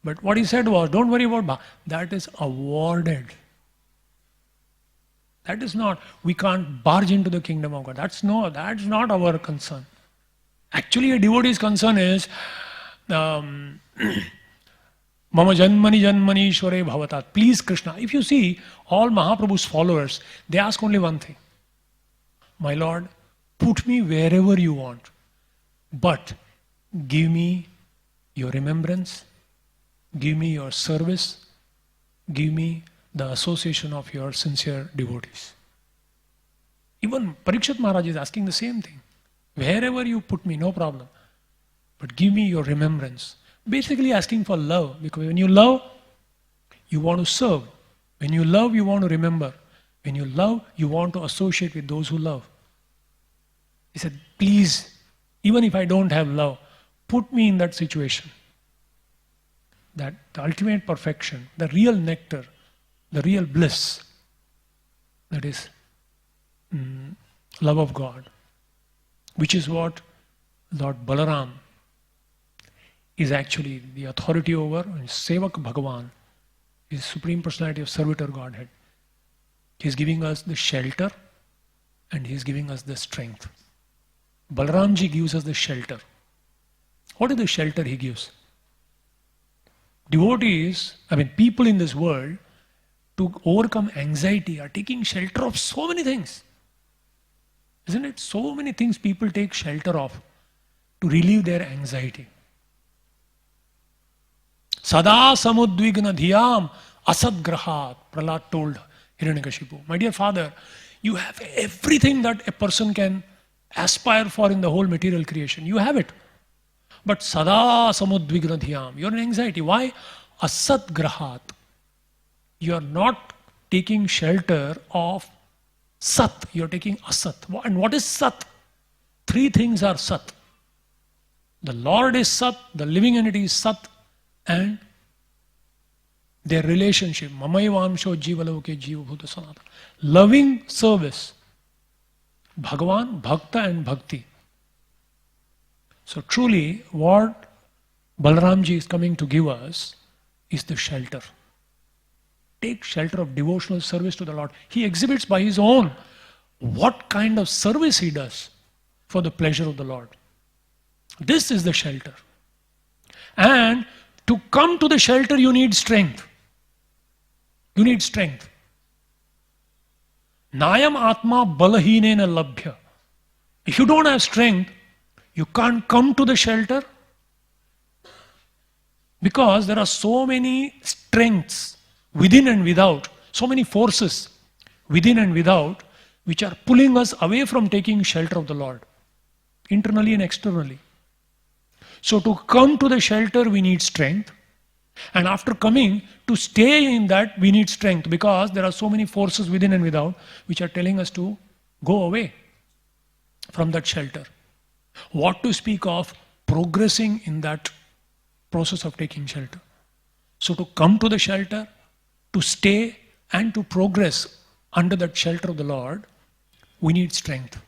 [SPEAKER 1] But what he said was, don't worry about bhava. That is awarded. That is not, we can't barge into the kingdom of God. That's not our concern. Actually, a devotee's concern is, Mama Janmani Janmani Ishware Bhavatat. Please Krishna. If you see all Mahaprabhu's followers, they ask only one thing. My Lord, put me wherever you want, but give me your remembrance, give me your service, give me the association of your sincere devotees. Even Parikshit Maharaj is asking the same thing. Wherever you put me, no problem. But give me your remembrance. Basically asking for love. Because when you love, you want to serve. When you love, you want to remember. When you love, you want to associate with those who love. He said, please, even if I don't have love, put me in that situation. That the ultimate perfection, the real nectar, the real bliss, that is love of God, which is what Lord Balaram is actually the authority over, Sevak Bhagavan, is Supreme Personality of Servitor Godhead. He is giving us the shelter and he is giving us the strength. Balaramji gives us the shelter. What is the shelter he gives? Devotees, people in this world, to overcome anxiety are taking shelter of so many things. Isn't it? So many things people take shelter of to relieve their anxiety. Sada samudvigna dhyam asadgrahat, Prahlad told Hiranyakashipu. My dear father, you have everything that a person can aspire for in the whole material creation. You have it. But sada samudvigna dhyam, you're in anxiety. Why? Asadgrahat. You are not taking shelter of Sat, you are taking Asat. And what is Sat? Three things are Sat. The Lord is Sat, the living entity is Sat, and their relationship. Mamayvamsho jivaloke jiva bhuta sanata. Loving service. Bhagavan, Bhakta and Bhakti. So truly, what Balaramji is coming to give us is the shelter. Take shelter of devotional service to the Lord. He exhibits by his own what kind of service he does for the pleasure of the Lord. This is the shelter. And to come to the shelter, you need strength. You need strength. Nayam atma balahinena labhya. If you don't have strength, you can't come to the shelter because there are so many strengths within and without, so many forces within and without, which are pulling us away from taking shelter of the Lord, internally and externally. So to come to the shelter, we need strength. And after coming, to stay in that, we need strength because there are so many forces within and without, which are telling us to go away from that shelter. What to speak of progressing in that process of taking shelter. So to come to the shelter, to stay and to progress under that shelter of the Lord, we need strength.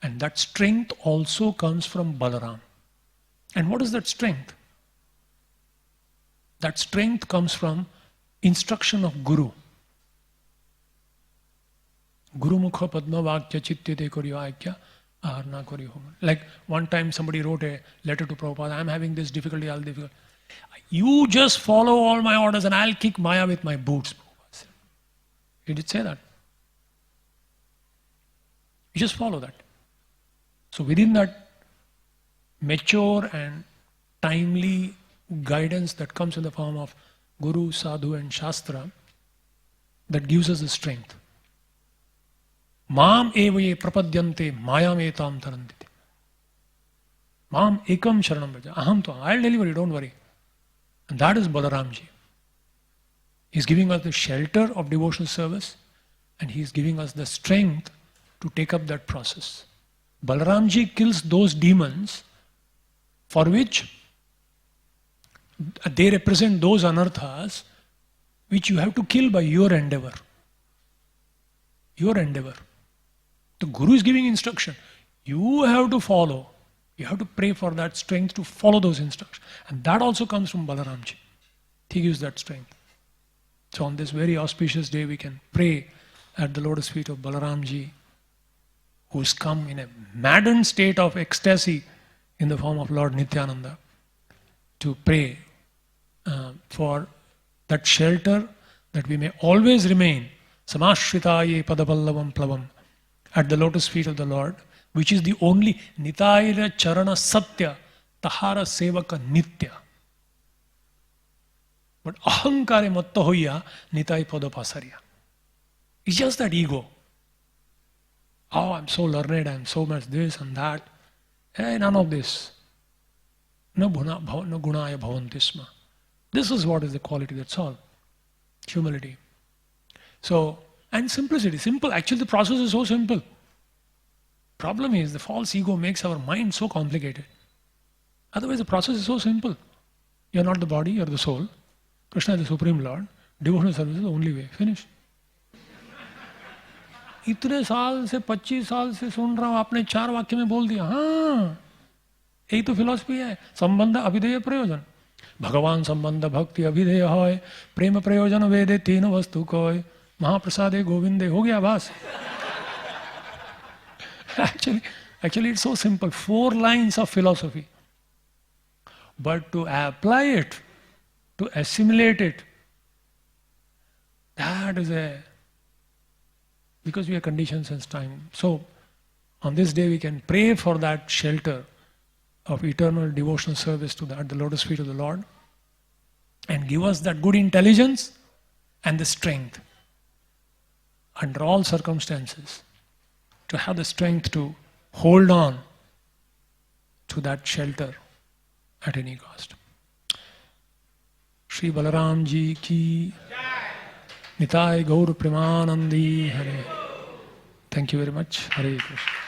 [SPEAKER 1] And that strength also comes from Balaram. And what is that strength? That strength comes from instruction of Guru. Guru mukha padma vakya chittete koryo aikya aharna koryo homa. Like one time somebody wrote a letter to Prabhupada, I'm having this difficulty, I'll difficult. You just follow all my orders and I'll kick Maya with my boots. He did say that. You just follow that. So within that mature and timely guidance that comes in the form of Guru, Sadhu and Shastra, that gives us the strength. Mam evaye prapadyante mayam etam tarandite. Mam ekam sharanam braja. Aham to, I'll deliver you, don't worry. And that is Balaramji. He's giving us the shelter of devotional service and he's giving us the strength to take up that process. Balaramji kills those demons for which they represent those anarthas which you have to kill by your endeavor. Your endeavor. The Guru is giving instruction. You have to follow. You have to pray for that strength to follow those instructions. And that also comes from Balaramji. He gives that strength. So on this very auspicious day we can pray at the lotus feet of Balaram Ji, who's come in a maddened state of ecstasy in the form of Lord Nityananda, to pray for that shelter, that we may always remain Samashritaye Padapallavam Plavam at the lotus feet of the Lord, which is the only Nitayra Charana Satya Tahara Sevaka Nitya. But Ahankare Matta Hoya Nitai Padapasarya. It's just that ego. Oh, I'm so learned, I'm so much this and that. Hey, none of this. No gunaya bhavantisma. This is what is the quality, that's all. Humility. So, and simplicity. Simple. Actually, the process is so simple. Problem is, the false ego makes our mind so complicated. Otherwise, the process is so simple. You're not the body, you're the soul. Krishna is the Supreme Lord. Devotional service is the only way. Finish. इतने साल से 25 साल से सुन रहा हूं, आपने 4 वाक्य में बोल दिया. हाँ, यही तो फिलॉसफी है. संबंध अभिधेय प्रयोजन. भगवान संबंध भक्ति अभिधेय होय, प्रेम प्रयोजन वेदे 3 वस्तु कोय, महाप्रसादे गोविंदे. हो गया बस. Actually it's so simple. 4 lines of philosophy. But to apply it, to assimilate it, that is because we are conditioned since time. So, on this day we can pray for that shelter of eternal devotional service at the lotus feet of the Lord, and give us that good intelligence and the strength under all circumstances to have the strength to hold on to that shelter at any cost. Shri Balaram Ji ki Nitai Gaur Premanandi Hare. Thank you very much. Hare Krishna.